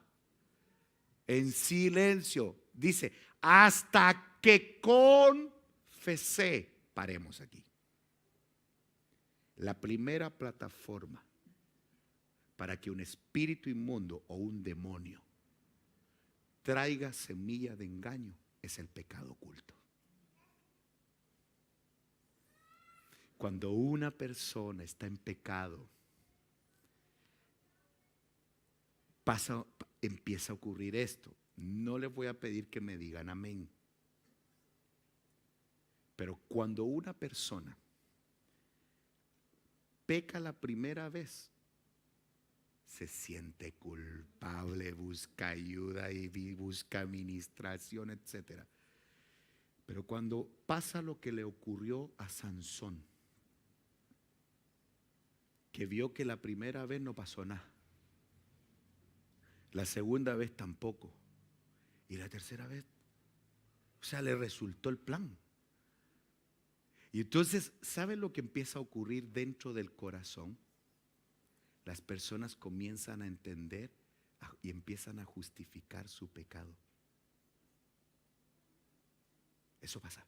En silencio. Dice, hasta que confesé. Paremos aquí. La primera plataforma para que un espíritu inmundo o un demonio traiga semilla de engaño es el pecado oculto. Cuando una persona está en pecado, empieza a ocurrir esto. No les voy a pedir que me digan amén. Pero cuando una persona peca la primera vez, se siente culpable, busca ayuda y busca administración, etc. Pero cuando pasa lo que le ocurrió a Sansón, que vio que la primera vez no pasó nada, la segunda vez tampoco, y la tercera vez, o sea, le resultó el plan. Y entonces, ¿saben lo que empieza a ocurrir dentro del corazón? Las personas comienzan a entender y empiezan a justificar su pecado. Eso pasa.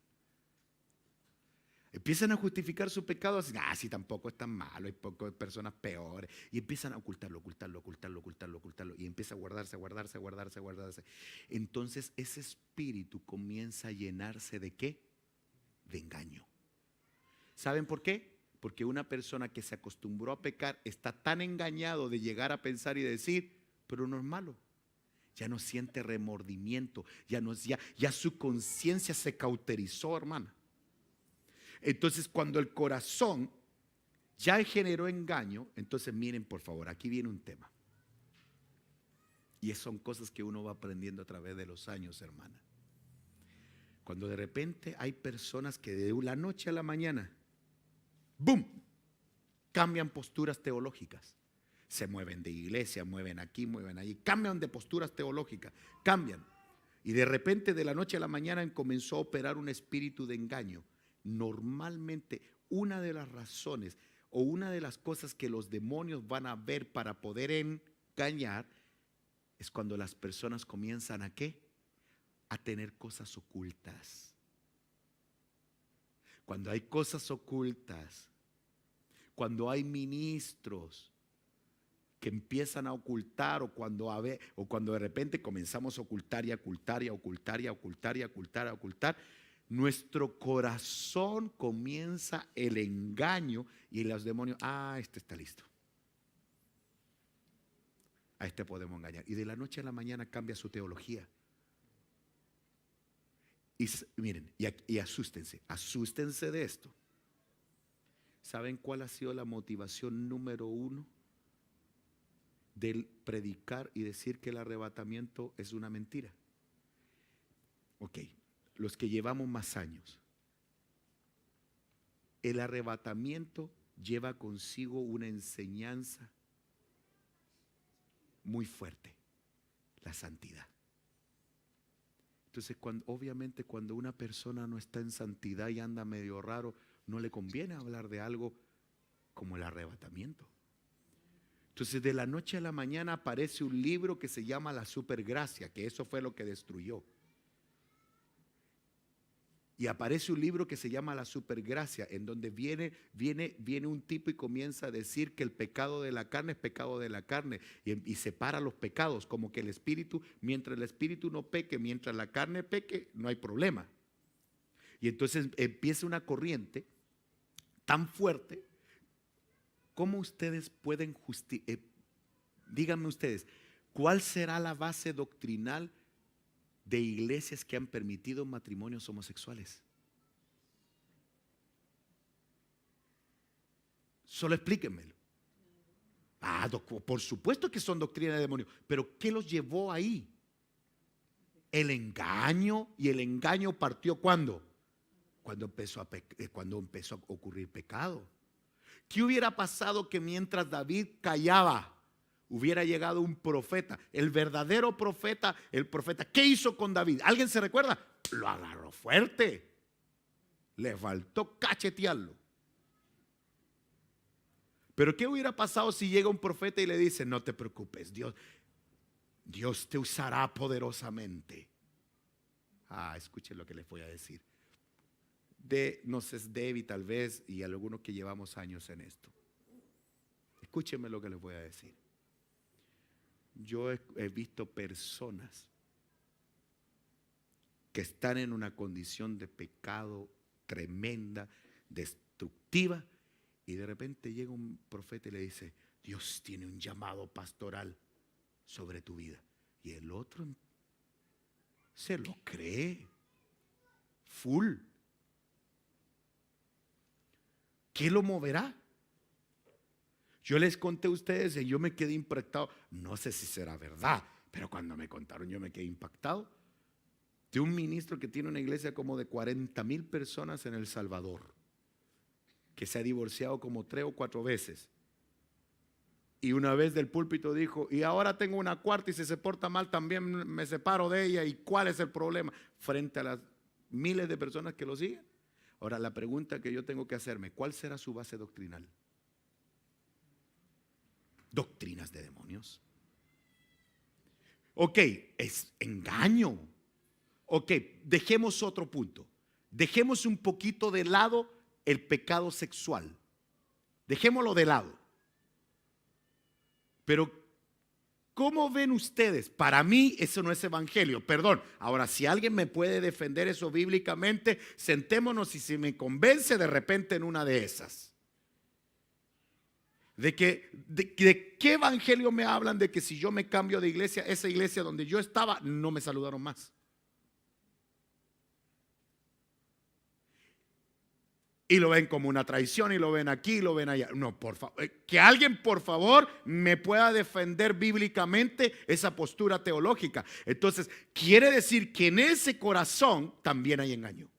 Empiezan a justificar su pecado así, sí, tampoco es tan malo, hay pocas personas peores. Y empiezan a ocultarlo. Y empieza a guardarse. Entonces ese espíritu comienza a llenarse ¿de qué? De engaño. ¿Saben por qué? Porque una persona que se acostumbró a pecar está tan engañado de llegar a pensar y decir, pero no es malo. Ya no siente remordimiento, ya su conciencia se cauterizó, hermana. Entonces, cuando el corazón ya generó engaño, entonces miren, por favor, aquí viene un tema. Y son cosas que uno va aprendiendo a través de los años, hermana. Cuando de repente hay personas que de la noche a la mañana, ¡boom!, cambian posturas teológicas. Se mueven de iglesia, mueven aquí, mueven allí, cambian de posturas teológicas, cambian. Y de repente de la noche a la mañana comenzó a operar un espíritu de engaño. Normalmente una de las razones o una de las cosas que los demonios van a ver para poder engañar es cuando las personas comienzan ¿a qué? A tener cosas ocultas. Cuando hay cosas ocultas, cuando hay ministros que empiezan a ocultar o cuando de repente comenzamos a ocultar y a ocultar y a ocultar y a ocultar y a ocultar, a ocultar, nuestro corazón comienza el engaño y los demonios, este está listo. A este podemos engañar. Y de la noche a la mañana cambia su teología. Y miren, y asústense de esto. ¿Saben cuál ha sido la motivación número 1 del predicar y decir que el arrebatamiento es una mentira? Ok, los que llevamos más años. El arrebatamiento lleva consigo una enseñanza muy fuerte, la santidad. Entonces, obviamente cuando una persona no está en santidad y anda medio raro, no le conviene hablar de algo como el arrebatamiento. Entonces, de la noche a la mañana aparece un libro que se llama La Supergracia, que eso fue lo que destruyó. Y aparece un libro que se llama La Supergracia, en donde viene un tipo y comienza a decir que el pecado de la carne es pecado de la carne y separa los pecados, como que el espíritu, mientras el espíritu no peque, mientras la carne peque, no hay problema. Y entonces empieza una corriente tan fuerte. ¿Cómo ustedes pueden díganme ustedes, ¿cuál será la base doctrinal de iglesias que han permitido matrimonios homosexuales? Solo explíquenmelo. Por supuesto que son doctrinas de demonios, pero ¿qué los llevó ahí? El engaño. Y el engaño partió ¿cuándo? Cuando empezó a ocurrir pecado. ¿Qué hubiera pasado que mientras David callaba hubiera llegado un profeta, el verdadero profeta, el profeta? ¿Qué hizo con David? ¿Alguien se recuerda? Lo agarró fuerte. Le faltó cachetearlo. Pero ¿qué hubiera pasado si llega un profeta y le dice: no te preocupes, Dios te usará poderosamente? Escuchen lo que les voy a decir. No sé, David tal vez y algunos que llevamos años en esto. Escúchenme lo que les voy a decir. Yo he visto personas que están en una condición de pecado tremenda, destructiva, y de repente llega un profeta y le dice: Dios tiene un llamado pastoral sobre tu vida. Y el otro se lo cree full. ¿Qué lo moverá? Yo les conté a ustedes y yo me quedé impactado. No sé si será verdad, pero cuando me contaron yo me quedé impactado. De un ministro que tiene una iglesia como de 40,000 personas en El Salvador, que se ha divorciado como 3 o 4 veces. Y una vez del púlpito dijo: y ahora tengo una cuarta y si se porta mal también me separo de ella. ¿Y cuál es el problema? Frente a las miles de personas que lo siguen. Ahora la pregunta que yo tengo que hacerme: ¿cuál será su base doctrinal? Doctrinas de demonios. Ok, es engaño. Ok, dejemos otro punto. Dejemos un poquito de lado el pecado sexual. Dejémoslo de lado. Pero ¿cómo ven ustedes? Para mí eso no es evangelio, perdón. Ahora, si alguien me puede defender eso bíblicamente, sentémonos y si me convence de repente en una de esas. ¿De qué evangelio me hablan de que si yo me cambio de iglesia, esa iglesia donde yo estaba no me saludaron más? Y lo ven como una traición y lo ven aquí y lo ven allá. No, por favor, que alguien por favor me pueda defender bíblicamente esa postura teológica. Entonces, quiere decir que en ese corazón también hay engaño.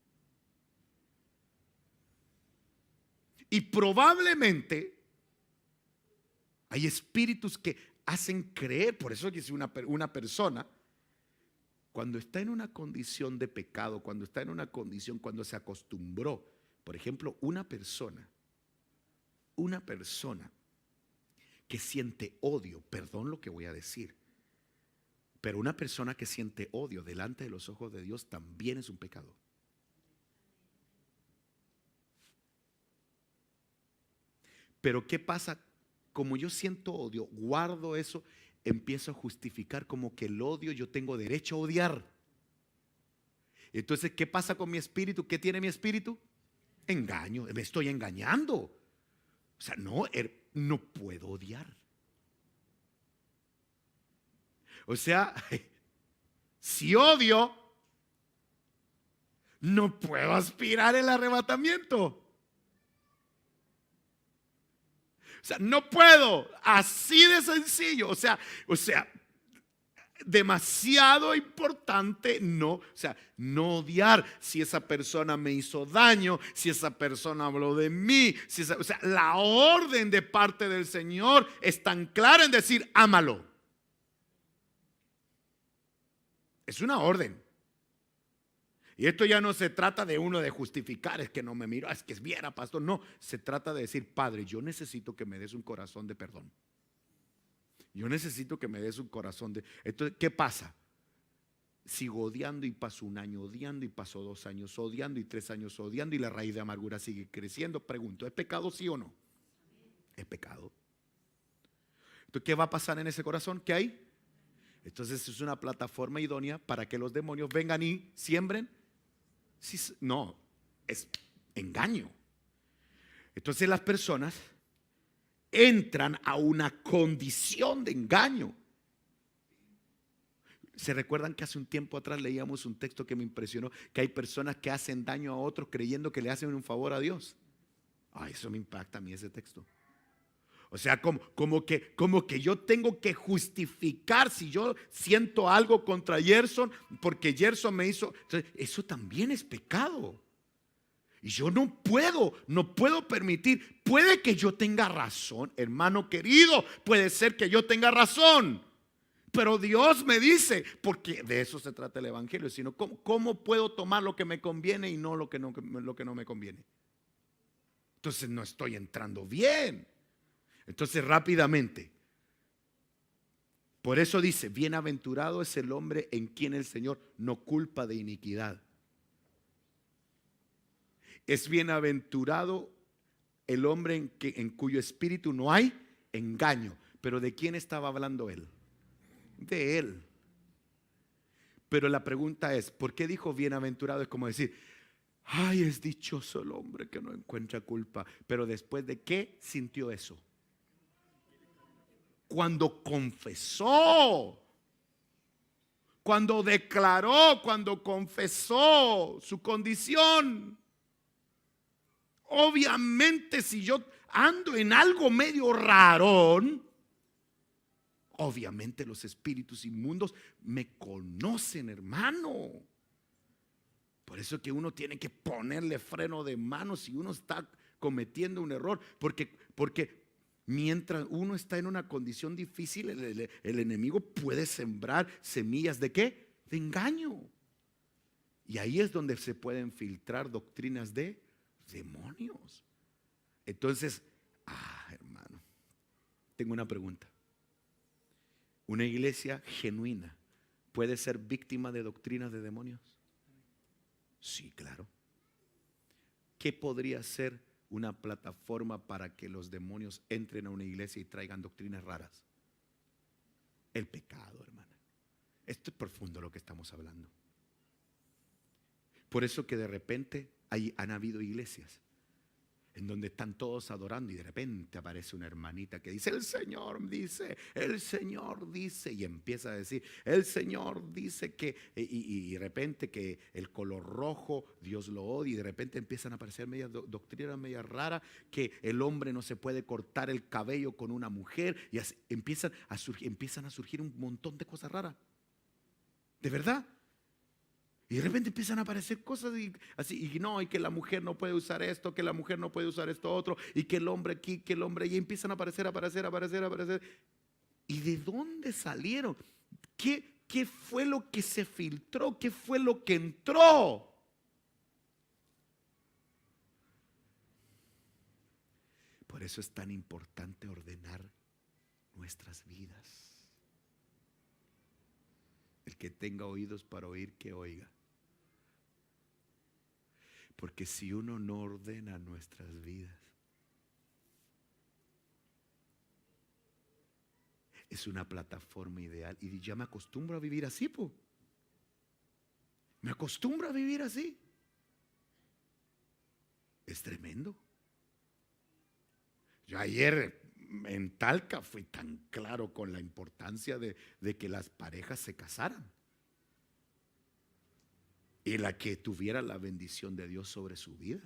Y probablemente hay espíritus que hacen creer. Por eso que si una persona, cuando está en una condición de pecado, cuando está en una condición, cuando se acostumbró, por ejemplo, una persona que siente odio, perdón lo que voy a decir, pero una persona que siente odio delante de los ojos de Dios también es un pecado. Pero ¿qué pasa como yo siento odio, guardo eso, empiezo a justificar como que el odio, yo tengo derecho a odiar. Entonces, ¿qué pasa con mi espíritu? ¿Qué tiene mi espíritu? Engaño, me estoy engañando. O sea, no puedo odiar. O sea, si odio, no puedo aspirar el arrebatamiento. O sea, no puedo, así de sencillo. O sea, demasiado importante no odiar. Si esa persona me hizo daño, si esa persona habló de mí, o sea, la orden de parte del Señor es tan clara en decir, ámalo. Es una orden. Y esto ya no se trata de uno de justificar, es que no me miro, es que es viera, pastor. No, se trata de decir, Padre, yo necesito que me des un corazón de perdón. Yo necesito que me des un corazón de... Entonces, ¿qué pasa? Sigo odiando y paso un año odiando y paso 2 años odiando y 3 años odiando y la raíz de amargura sigue creciendo. Pregunto, ¿es pecado sí o no? Es pecado. Entonces, ¿qué va a pasar en ese corazón? ¿Qué hay? Entonces es una plataforma idónea para que los demonios vengan y siembren. No, es engaño. Entonces las personas entran a una condición de engaño. ¿Se recuerdan que hace un tiempo atrás leíamos un texto que me impresionó? Que hay personas que hacen daño a otros creyendo que le hacen un favor a Dios. Eso me impacta a mí ese texto. O sea, como que yo tengo que justificar si yo siento algo contra Gerson porque Gerson me hizo. Entonces, eso también es pecado. Y yo no puedo permitir. Puede que yo tenga razón, hermano querido. Puede ser que yo tenga razón. Pero Dios me dice, porque de eso se trata el evangelio, sino cómo puedo tomar lo que me conviene y no lo que no me conviene. Entonces no estoy entrando bien. Entonces rápidamente, por eso dice, bienaventurado es el hombre en quien el Señor no culpa de iniquidad. Es bienaventurado el hombre en cuyo espíritu no hay engaño. Pero ¿de quién estaba hablando él? De él. Pero la pregunta es, ¿por qué dijo bienaventurado? Es como decir, ay, es dichoso el hombre que no encuentra culpa. Pero después de qué sintió eso. Cuando confesó, cuando declaró, cuando confesó su condición. Obviamente si yo ando en algo medio rarón, obviamente los espíritus inmundos me conocen, hermano. Por eso que uno tiene que ponerle freno de mano si uno está cometiendo un error, porque mientras uno está en una condición difícil, el enemigo puede sembrar semillas ¿de qué? De engaño. Y ahí es donde se pueden filtrar doctrinas de demonios. Entonces, hermano, tengo una pregunta. ¿Una iglesia genuina puede ser víctima de doctrinas de demonios? Sí, claro. ¿Qué podría ser una plataforma para que los demonios entren a una iglesia y traigan doctrinas raras? El pecado, hermana. Esto es profundo lo que estamos hablando. Por eso que de repente han habido iglesias en donde están todos adorando y de repente aparece una hermanita que dice, el Señor dice, y empieza a decir, el Señor dice que, y de repente que el color rojo Dios lo odia, y de repente empiezan a aparecer doctrinas medias raras, que el hombre no se puede cortar el cabello con una mujer, y así empiezan a surgir un montón de cosas raras, de verdad. Y de repente empiezan a aparecer cosas y que la mujer no puede usar esto, que la mujer no puede usar esto otro, y que el hombre aquí, que el hombre allí, empiezan a aparecer. ¿Y de dónde salieron? ¿Qué fue lo que se filtró? ¿Qué fue lo que entró? Por eso es tan importante ordenar nuestras vidas. El que tenga oídos para oír, que oiga. Porque si uno no ordena nuestras vidas, es una plataforma ideal. Y ya me acostumbro a vivir así, po. Me acostumbro a vivir así. Es tremendo. Yo ayer en Talca fui tan claro con la importancia de que las parejas se casaran y la que tuviera la bendición de Dios sobre su vida.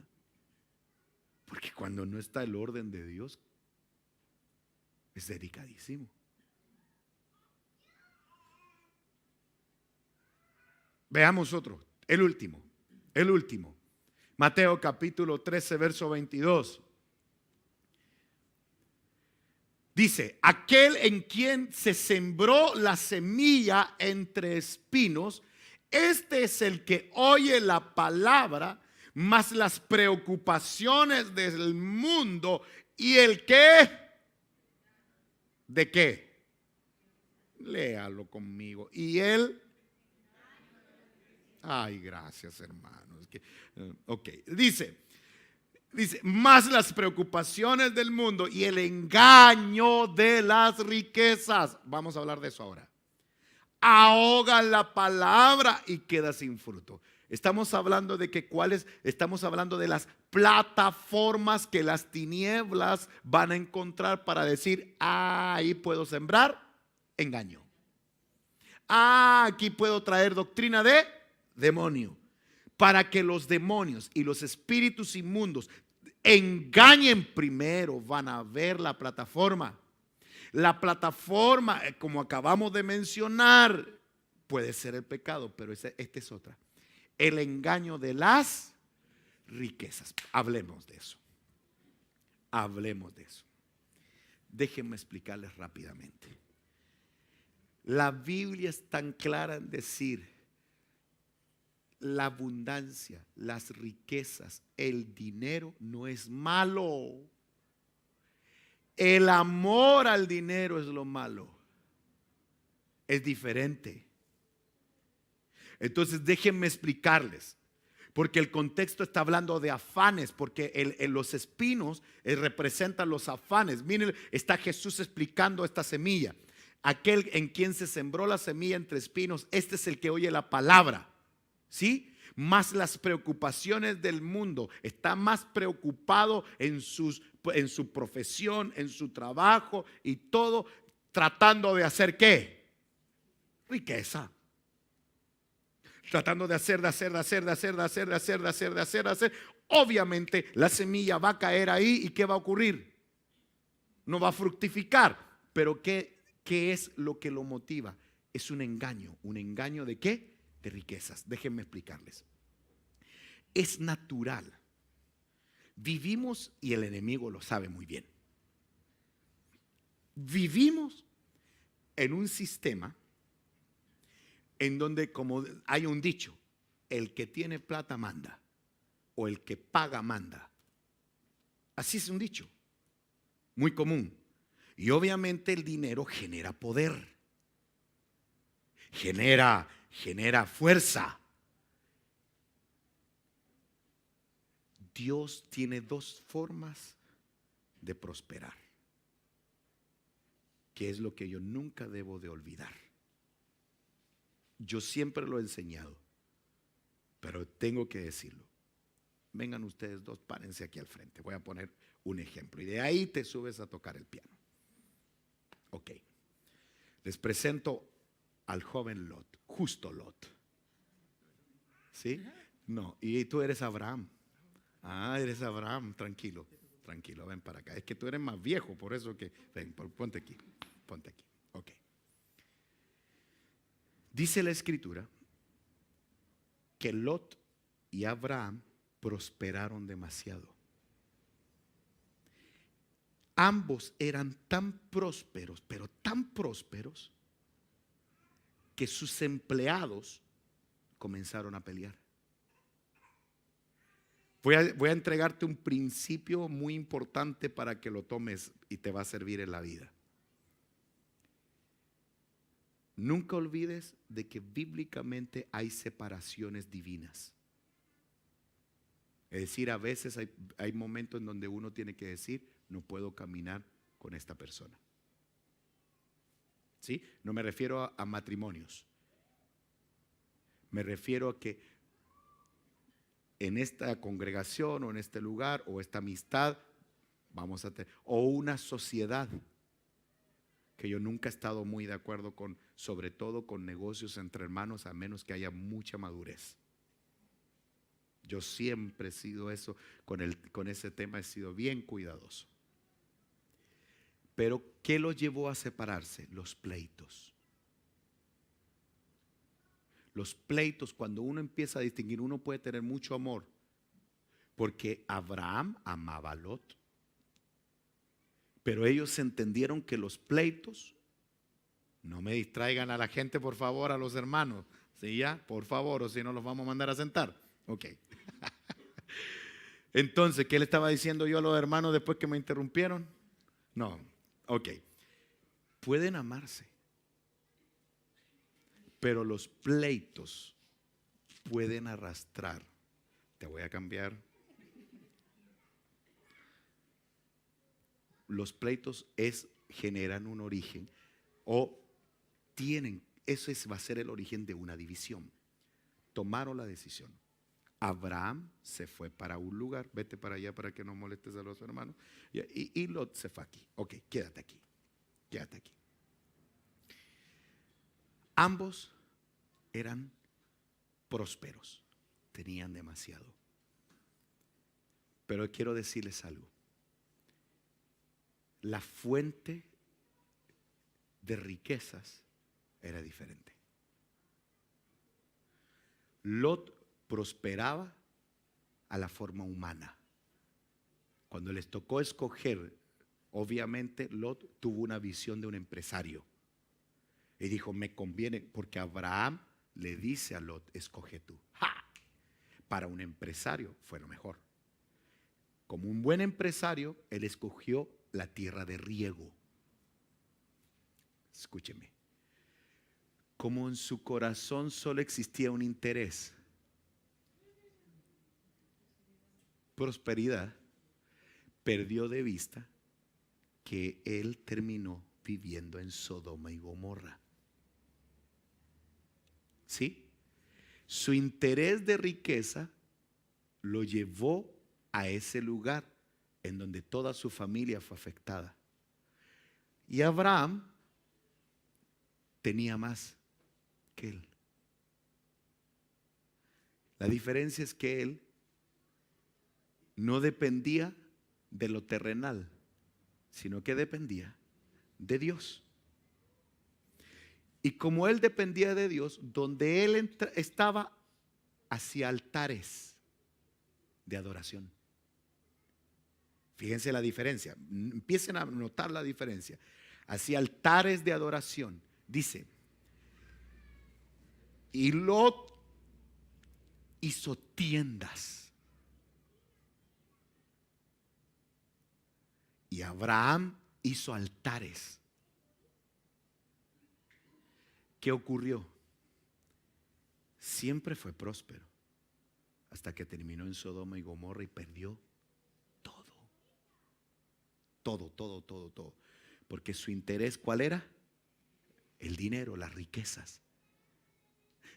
Porque cuando no está el orden de Dios, es delicadísimo. Veamos otro, el último. Mateo capítulo 13, verso 22. Dice, aquel en quien se sembró la semilla entre espinos, este es el que oye la palabra, mas las preocupaciones del mundo y el que, ¿de qué? Léalo conmigo. Y él, ay, gracias hermanos. Ok, dice, más las preocupaciones del mundo y el engaño de las riquezas. Vamos a hablar de eso ahora. Ahogan la palabra y queda sin fruto. Estamos hablando de que estamos hablando de las plataformas que las tinieblas van a encontrar para decir, ahí puedo sembrar engaño. Aquí puedo traer doctrina de demonio. Para que los demonios y los espíritus inmundos engañen primero, van a ver la plataforma. La plataforma, como acabamos de mencionar, puede ser el pecado, pero esta es otra. El engaño de las riquezas. Hablemos de eso. Déjenme explicarles rápidamente. La Biblia es tan clara en decir la abundancia, las riquezas, el dinero no es malo. El amor al dinero es lo malo. Es diferente. Entonces déjenme explicarles. Porque el contexto está hablando de afanes, porque los espinos representan los afanes. Miren, está Jesús explicando esta semilla. Aquel en quien se sembró la semilla entre espinos, este es el que oye la palabra. ¿Sí? Más las preocupaciones del mundo. Está más preocupado en su profesión, en su trabajo y todo, tratando de hacer ¿qué? Riqueza. Tratando de hacer. Obviamente la semilla va a caer ahí y ¿qué va a ocurrir? No va a fructificar. Pero ¿qué es lo que lo motiva? Es un engaño. ¿Un engaño de qué? De riquezas. Déjenme explicarles. Es natural. Vivimos, y el enemigo lo sabe muy bien. Vivimos en un sistema en donde, como hay un dicho, el que tiene plata manda, o el que paga manda. Así es un dicho, muy común. Y obviamente el dinero genera poder, genera fuerza. Dios tiene dos formas de prosperar, que es lo que yo nunca debo de olvidar. Yo siempre lo he enseñado, pero tengo que decirlo. Vengan ustedes dos, párense aquí al frente. Voy a poner un ejemplo y de ahí te subes a tocar el piano. Ok. Les presento al joven Lot, justo Lot. ¿Sí? No, y tú eres Abraham. Eres Abraham, tranquilo, ven para acá. Es que tú eres más viejo, por eso que, ven, ponte aquí, ok. Dice la escritura que Lot y Abraham prosperaron demasiado. Ambos eran tan prósperos, pero tan prósperos, que sus empleados comenzaron a pelear. Voy a entregarte un principio muy importante para que lo tomes y te va a servir en la vida. Nunca olvides de que bíblicamente hay separaciones divinas. Es decir, a veces hay momentos en donde uno tiene que decir, no puedo caminar con esta persona. ¿sí? No me refiero a matrimonios. Me refiero a que en esta congregación o en este lugar o esta amistad vamos a tener, o una sociedad, que yo nunca he estado muy de acuerdo con, sobre todo con negocios entre hermanos, a menos que haya mucha madurez. Yo siempre he sido eso, con ese tema he sido bien cuidadoso. Pero ¿qué los llevó a separarse? Los pleitos. Los pleitos, cuando uno empieza a distinguir, uno puede tener mucho amor, porque Abraham amaba a Lot. Pero ellos entendieron que los pleitos, no me distraigan a la gente, por favor, a los hermanos, ¿sí ya? Por favor, o si no los vamos a mandar a sentar. Ok. Entonces, ¿qué le estaba diciendo yo a los hermanos después que me interrumpieron? No, ok. Pueden amarse, pero los pleitos pueden arrastrar. Te voy a cambiar. Los pleitos generan un origen o tienen, va a ser el origen de una división. Tomaron la decisión. Abraham se fue para un lugar, vete para allá para que no molestes a los hermanos. Y Lot se fue aquí. Ok, quédate aquí, quédate aquí. Ambos eran prósperos, tenían demasiado. Pero quiero decirles algo. La fuente de riquezas era diferente. Lot prosperaba a la forma humana. Cuando les tocó escoger, obviamente Lot tuvo una visión de un empresario y dijo, me conviene, porque Abraham le dice a Lot, escoge tú. ¡Ja! Para un empresario fue lo mejor. Como un buen empresario, él escogió la tierra de riego. Escúcheme. Como en su corazón solo existía un interés, prosperidad, perdió de vista que él terminó viviendo en Sodoma y Gomorra. ¿Sí? Su interés de riqueza lo llevó a ese lugar en donde toda su familia fue afectada. Y Abraham tenía más que él. La diferencia es que él no dependía de lo terrenal, sino que dependía de Dios. Y como él dependía de Dios, donde él estaba, hacia altares de adoración. Fíjense la diferencia, empiecen a notar la diferencia. Hacia altares de adoración, dice, y Lot hizo tiendas. Y Abraham hizo altares. ¿Qué ocurrió? Siempre fue próspero hasta que terminó en Sodoma y Gomorra y perdió todo. Todo. Porque su interés, ¿cuál era? El dinero, las riquezas.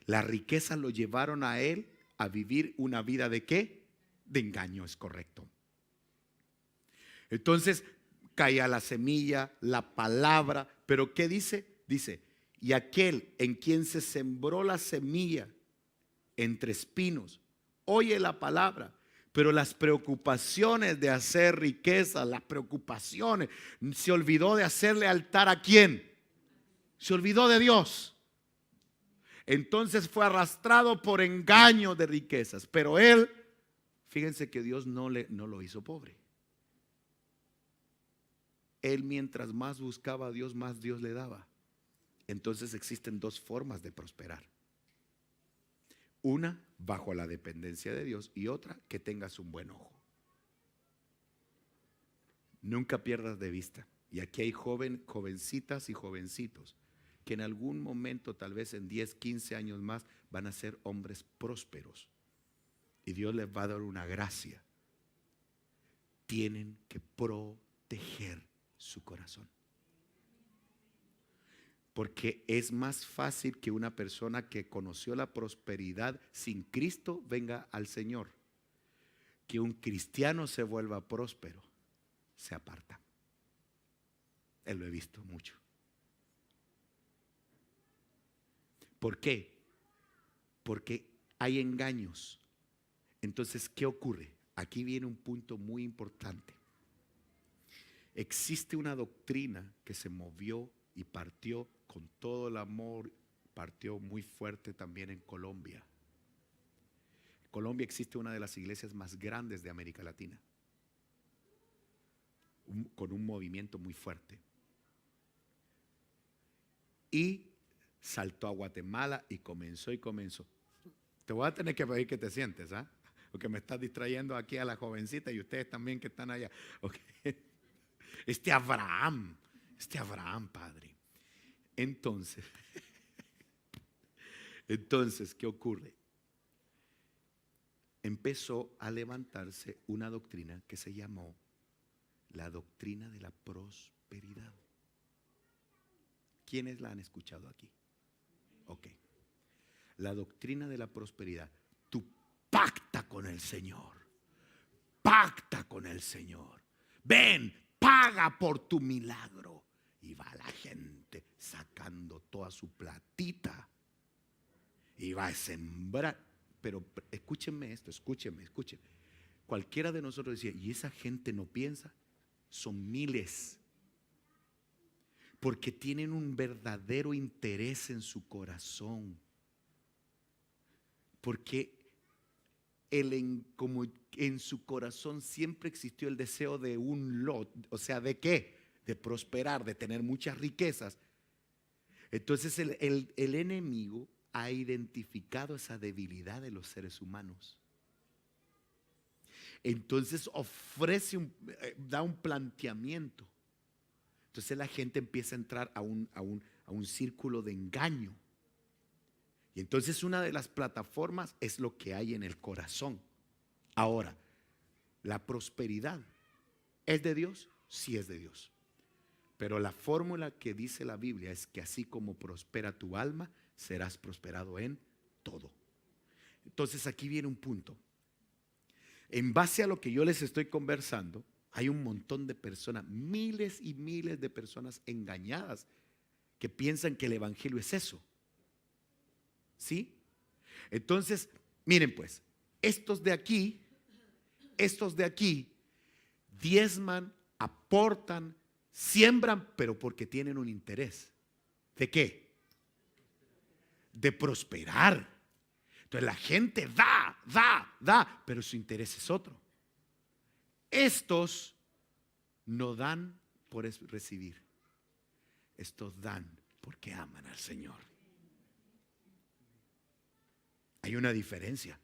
Las riquezas lo llevaron a él a vivir una vida ¿de qué? De engaño, es correcto. Entonces caía la semilla, la palabra, pero ¿qué dice? Dice, y aquel en quien se sembró la semilla entre espinos, oye la palabra, pero las preocupaciones de hacer riqueza, las preocupaciones, se olvidó de hacerle altar ¿a quién? Se olvidó de Dios. Entonces fue arrastrado por engaño de riquezas, pero él, fíjense que Dios no lo hizo pobre. Él mientras más buscaba a Dios, más Dios le daba. Entonces existen dos formas de prosperar. Una, bajo la dependencia de Dios, y otra, que tengas un buen ojo. Nunca pierdas de vista. Y aquí hay jovencitas y jovencitos que en algún momento, tal vez en 10, 15 años más, van a ser hombres prósperos. Y Dios les va a dar una gracia. Tienen que proteger su corazón. Porque es más fácil que una persona que conoció la prosperidad sin Cristo venga al Señor. Que un cristiano se vuelva próspero, se aparta. Él lo he visto mucho. ¿Por qué? Porque hay engaños. Entonces, ¿qué ocurre? Aquí viene un punto muy importante. Existe una doctrina que se movió y partió con todo el amor, partió muy fuerte también en Colombia. En Colombia existe una de las iglesias más grandes de América Latina, con un movimiento muy fuerte. Y saltó a Guatemala y comenzó. Te voy a tener que pedir que te sientes, ¿ah? Porque me estás distrayendo aquí a la jovencita y ustedes también que están allá. Okay. Este Abraham, Padre. Entonces, ¿qué ocurre? Empezó a levantarse una doctrina que se llamó la doctrina de la prosperidad. ¿Quiénes la han escuchado aquí? Ok. La doctrina de la prosperidad. Tú pacta con el Señor. Pacta con el Señor. Ven, paga por tu milagro. Y va la gente sacando toda su platita y va a sembrar. Pero escúchenme esto, escúchenme. Cualquiera de nosotros decía, ¿y esa gente no piensa? Son miles. Porque tienen un verdadero interés en su corazón. Porque como en su corazón siempre existió el deseo de un lot. O sea, ¿de qué? De prosperar, de tener muchas riquezas. Entonces el enemigo ha identificado esa debilidad de los seres humanos. Entonces da un planteamiento. Entonces la gente empieza a entrar a un círculo de engaño. Y entonces una de las plataformas es lo que hay en el corazón. Ahora, la prosperidad, ¿es de Dios? Sí, es de Dios. Pero la fórmula que dice la Biblia es que así como prospera tu alma, serás prosperado en todo. Entonces aquí viene un punto. En base a lo que yo les estoy conversando, hay un montón de personas, miles y miles de personas engañadas que piensan que el evangelio es eso. ¿Sí? Entonces, miren pues, estos de aquí diezman, aportan, siembran, pero porque tienen un interés. ¿De qué? De prosperar. Entonces la gente da, pero su interés es otro. Estos no dan por recibir. Estos dan porque aman al Señor. Hay una diferencia.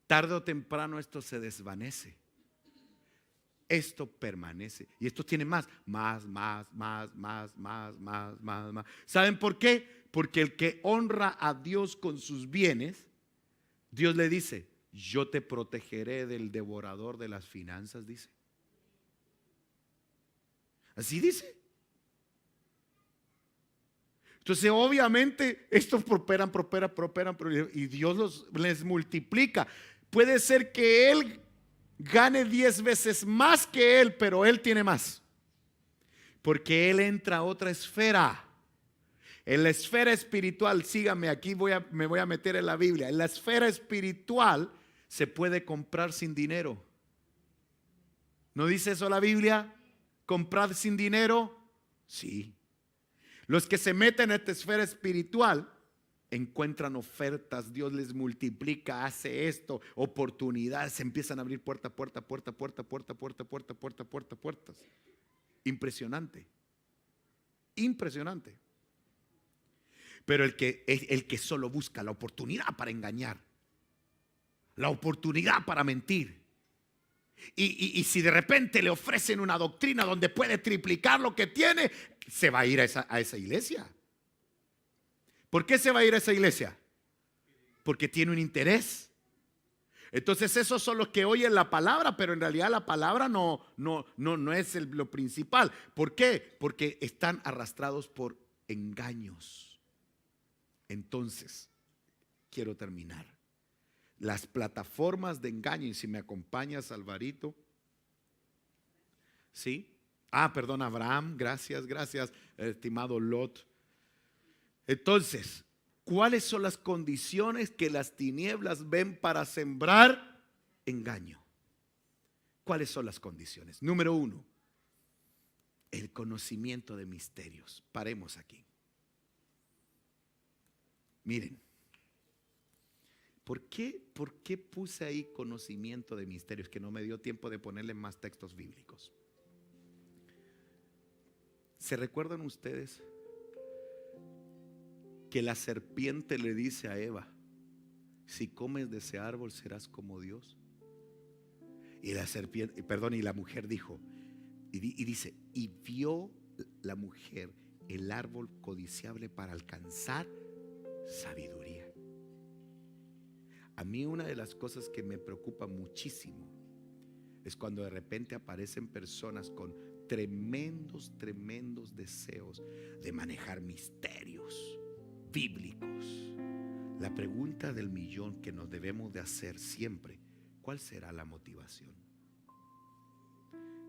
Tarde o temprano esto se desvanece. Esto permanece. Y esto tiene más. ¿Saben por qué? Porque el que honra a Dios con sus bienes, Dios le dice, yo te protegeré del devorador de las finanzas, dice. Así dice. Entonces obviamente estos prosperan y Dios les multiplica. Puede ser que él gane 10 veces más que él, pero él tiene más. Porque él entra a otra esfera. En la esfera espiritual, sígame, aquí me voy a meter en la Biblia. En la esfera espiritual se puede comprar sin dinero. ¿No dice eso la Biblia? ¿Comprar sin dinero? Sí. Los que se meten en esta esfera espiritual encuentran ofertas, Dios les multiplica, hace esto, oportunidades, se empiezan a abrir puertas. Impresionante. Pero el que solo busca la oportunidad para engañar, la oportunidad para mentir, y si de repente le ofrecen una doctrina donde puede triplicar lo que tiene, se va a ir a esa iglesia. ¿Por qué se va a ir a esa iglesia? Porque tiene un interés. Entonces esos son los que oyen la palabra, pero en realidad la palabra no es lo principal. ¿Por qué? Porque están arrastrados por engaños. Entonces, quiero terminar. Las plataformas de engaño, y si me acompañas, Alvarito. ¿Sí? Perdón, Abraham, gracias, estimado Lot. Entonces, ¿cuáles son las condiciones que las tinieblas ven para sembrar engaño? ¿Cuáles son las condiciones? Número 1, el conocimiento de misterios. Paremos aquí. Miren, ¿por qué puse ahí conocimiento de misterios? Que no me dio tiempo de ponerle más textos bíblicos. ¿Se recuerdan ustedes que la serpiente le dice a Eva: si comes de ese árbol serás como Dios? Y la mujer dijo, y vio la mujer el árbol codiciable para alcanzar sabiduría. A mí una de las cosas que me preocupa muchísimo es cuando de repente aparecen personas con tremendos deseos de manejar misterios bíblicos. La pregunta del millón que nos debemos de hacer siempre: ¿cuál será la motivación?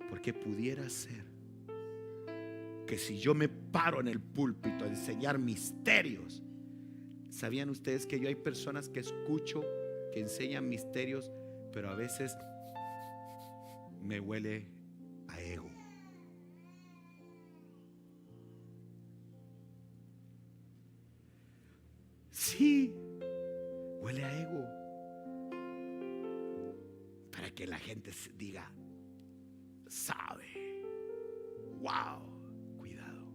Porque pudiera ser que si yo me paro en el púlpito a enseñar misterios, ¿sabían ustedes que yo hay personas que escucho que enseñan misterios, pero a veces me huele a ego? Sí, huele a ego. Para que la gente diga: sabe. Wow, cuidado.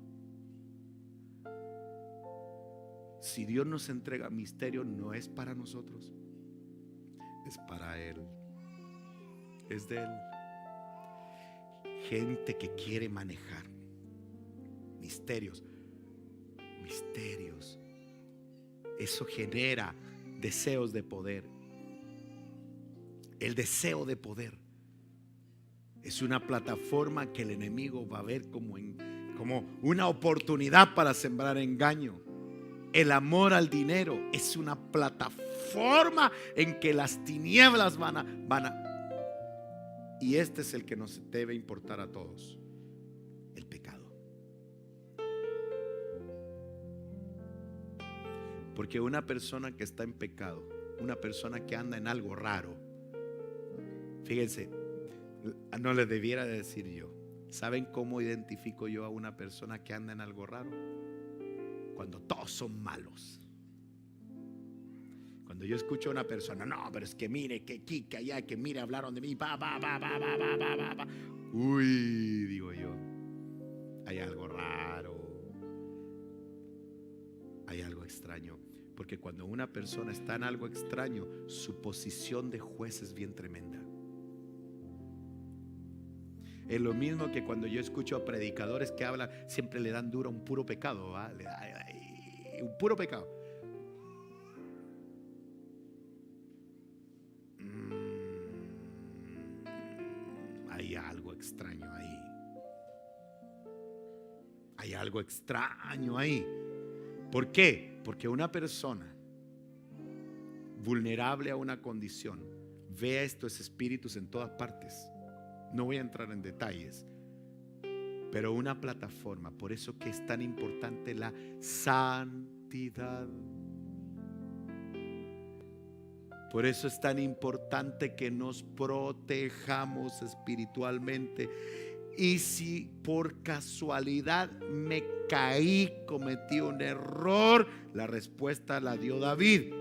Si Dios nos entrega misterio, no es para nosotros, es para Él. Es de Él. Gente que quiere manejar misterios. Eso genera deseos de poder. El deseo de poder es una plataforma que el enemigo va a ver como una oportunidad para sembrar engaño. El amor al dinero es una plataforma en que las tinieblas van a. Y este es el que nos debe importar a todos: el pecado. Porque una persona que está en pecado, una persona que anda en algo raro, fíjense, no les debiera decir yo. ¿Saben cómo identifico yo a una persona que anda en algo raro? Cuando todos son malos. Cuando yo escucho a una persona: no, pero es que mire, que aquí, que allá, que mire, hablaron de mí, uy, digo yo, hay algo raro, hay algo extraño. Porque cuando una persona está en algo extraño, su posición de juez es bien tremenda. Es lo mismo que cuando yo escucho a predicadores que hablan, siempre le dan duro a un puro pecado, ¿va? Un puro pecado. Hay algo extraño ahí. Hay algo extraño ahí. ¿Por qué? Porque una persona vulnerable a una condición ve a estos espíritus en todas partes. No voy a entrar en detalles, pero una plataforma. Por eso que es tan importante la santidad. Por eso es tan importante que nos protejamos espiritualmente. Y si por casualidad me caí, cometí un error, la respuesta la dio David: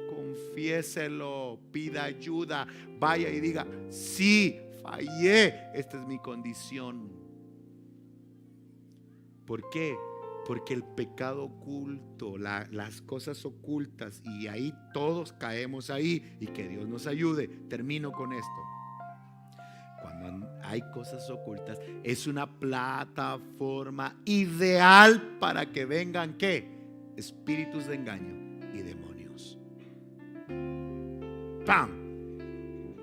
confiéselo, pida ayuda, vaya y diga: sí, fallé, esta es mi condición. ¿Por qué? Porque el pecado oculto, las cosas ocultas, y ahí todos caemos ahí, y que Dios nos ayude. Termino con esto. Cuando hay cosas ocultas, es una plataforma ideal para que vengan ¿qué? Espíritus de engaño y demonios. ¡Pam!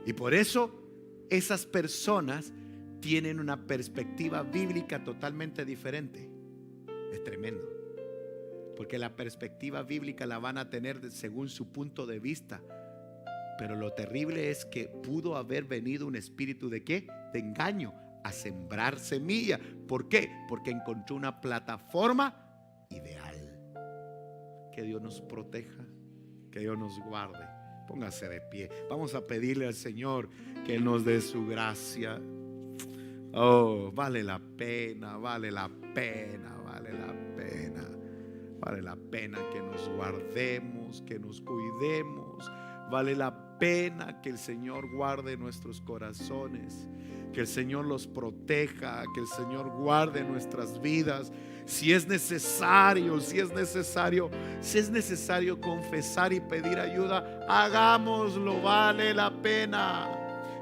Y por eso esas personas tienen una perspectiva bíblica totalmente diferente. Es tremendo. Porque la perspectiva bíblica la van a tener según su punto de vista. Pero lo terrible es que pudo haber venido un espíritu ¿de qué? De engaño, a sembrar semilla. ¿Por qué? Porque encontró una plataforma ideal. Que Dios nos proteja, que Dios nos guarde. Póngase de pie. Vamos a pedirle al Señor que Él nos dé su gracia. Oh, vale la pena, vale la pena, vale la pena. Vale la pena que nos guardemos, que nos cuidemos. Vale la pena que el Señor guarde nuestros corazones, que el Señor los proteja, que el Señor guarde nuestras vidas. Si es necesario confesar y pedir ayuda, hagámoslo, vale la pena,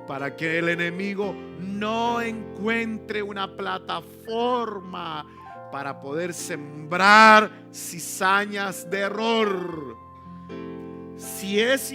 para que el enemigo no encuentre una plataforma para poder sembrar cizañas de error. Si es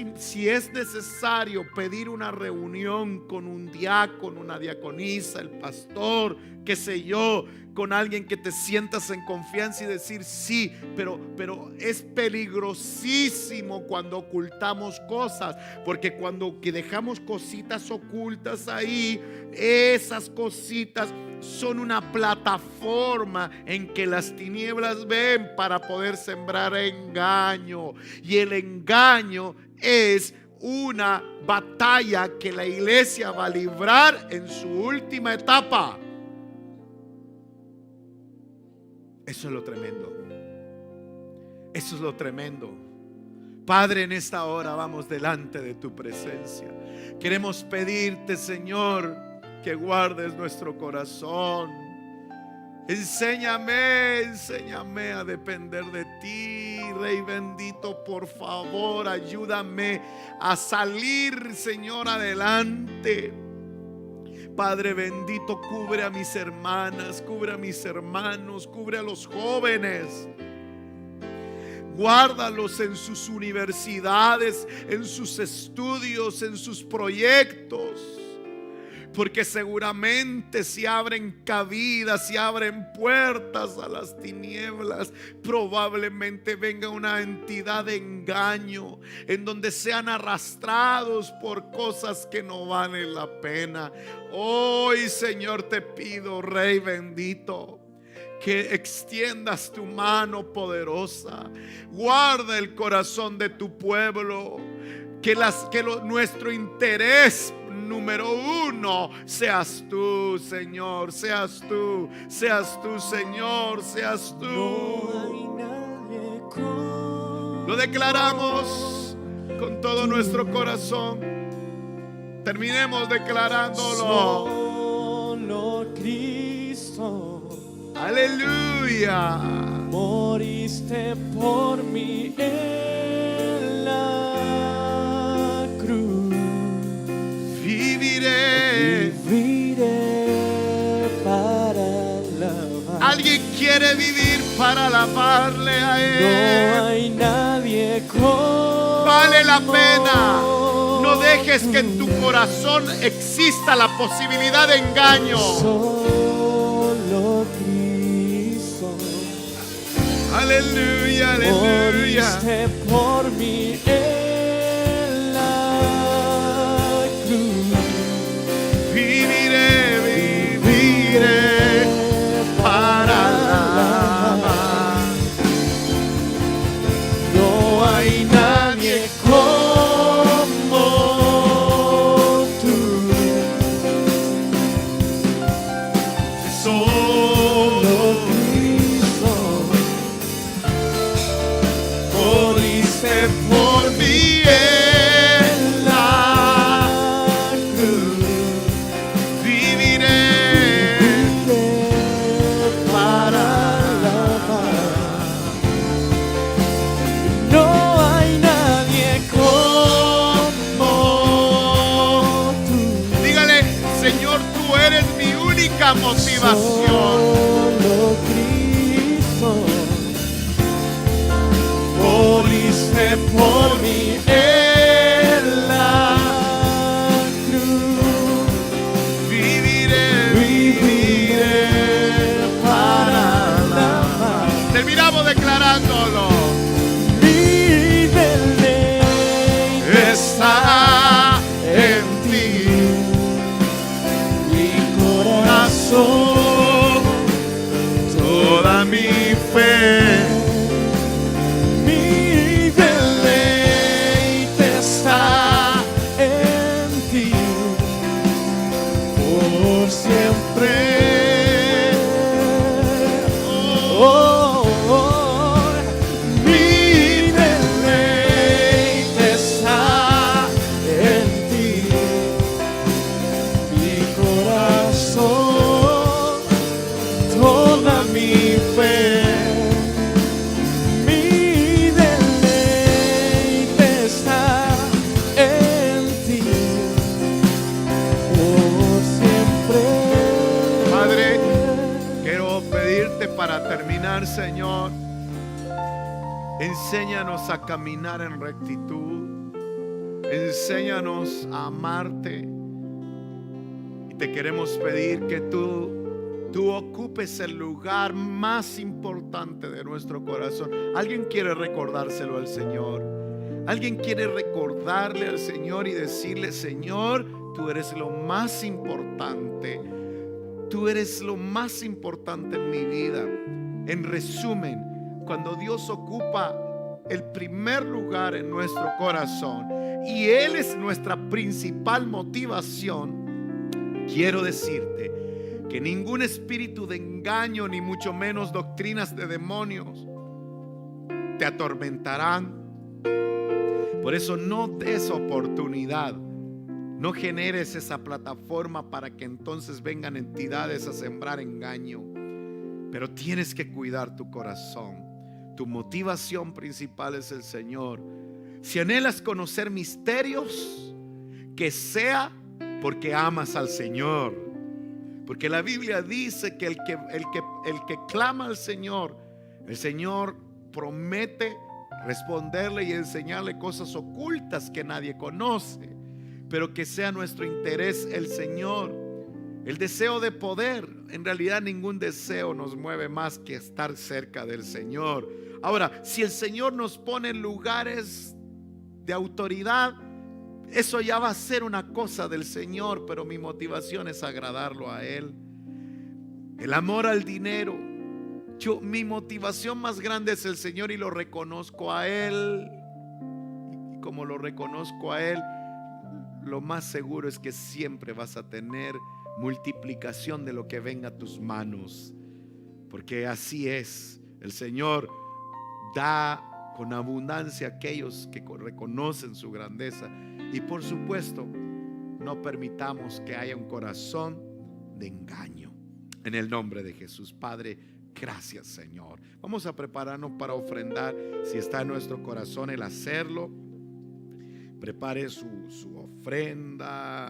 necesario pedir una reunión con un diácono, una diaconisa, el pastor, qué sé yo, con alguien que te sientas en confianza y decir sí, pero es peligrosísimo cuando ocultamos cosas, porque cuando que dejamos cositas ocultas ahí, esas cositas son una plataforma en que las tinieblas ven para poder sembrar engaño. Y el engaño es una batalla que la iglesia va a librar en su última etapa. Eso es lo tremendo. Eso es lo tremendo. Padre, en esta hora vamos delante de tu presencia. Queremos pedirte, Señor, que guardes nuestro corazón. Enséñame a depender de ti, Rey bendito. Por favor, ayúdame a salir, Señor, adelante. Padre bendito, cubre a mis hermanas, cubre a mis hermanos, cubre a los jóvenes. Guárdalos en sus universidades, en sus estudios, en sus proyectos. Porque seguramente si abren cabidas, si abren puertas a las tinieblas, probablemente venga una entidad de engaño en donde sean arrastrados por cosas que no valen la pena. Hoy, Señor, te pido, Rey bendito, que extiendas tu mano poderosa. Guarda el corazón de tu pueblo. Nuestro interés número uno seas tú, Señor, seas tú, Señor, seas tú. No hay nadie como Lo declaramos con todo nuestro corazón. Terminemos declarándolo. Solo Cristo, Aleluya. moriste por mí en la cruz. Viviré para alabar. Alguien quiere vivir para alabarle a Él. No hay nadie como Vale la pena. No dejes que en tu corazón exista la posibilidad de engaño. Solo Cristo, Aleluya, aleluya. moriste por mí en la cruz. Viviré para alabar. No hay nadie como tú. Solo Cristo, moriste por mí en la cruz. Viviré para alabar. no hay nadie como tú. Dígale, Señor, tú eres mi única motivación. Solo Cristo, moriste por mí en la cruz. Viviré Viviré para alabar. siempre. Oh, oh, mi deleite está en ti, mi corazón, toda mi fe. Mi deleite está en ti, por siempre. Padre, quiero pedirte para terminar, Señor, enséñanos a caminar en rectitud, enséñanos a amarte, y te queremos pedir que tú ocupes el lugar más importante de nuestro corazón. ¿Alguien quiere recordárselo al Señor? ¿Alguien quiere recordarle al Señor y decirle: Señor, tú eres lo más importante? Tú eres lo más importante en mi vida. En resumen, cuando Dios ocupa el primer lugar en nuestro corazón y Él es nuestra principal motivación, quiero decirte que ningún espíritu de engaño, ni mucho menos doctrinas de demonios, te atormentarán. Por eso no des oportunidad. No generes esa plataforma para que entonces vengan entidades a sembrar engaño. Pero tienes que cuidar tu corazón. Tu motivación principal es el Señor. Si anhelas conocer misterios, que sea porque amas al Señor. Porque la Biblia dice que el que clama al Señor, el Señor promete responderle y enseñarle cosas ocultas que nadie conoce. Pero que sea nuestro interés el Señor. El deseo de poder, en realidad ningún deseo nos mueve más que estar cerca del Señor. Ahora, si el Señor nos pone en lugares de autoridad, eso ya va a ser una cosa del Señor, pero mi motivación es agradarlo a Él. El amor al dinero, mi motivación más grande es el Señor y lo reconozco a Él. Y como lo reconozco a Él, lo más seguro es que siempre vas a tener multiplicación de lo que venga a tus manos, porque así es. El Señor da con abundancia a aquellos que reconocen su grandeza. Y por supuesto, no permitamos que haya un corazón de engaño. En el nombre de Jesús. Padre, gracias, Señor. Vamos a prepararnos para ofrendar. Si está en nuestro corazón el hacerlo, prepare su ofrenda.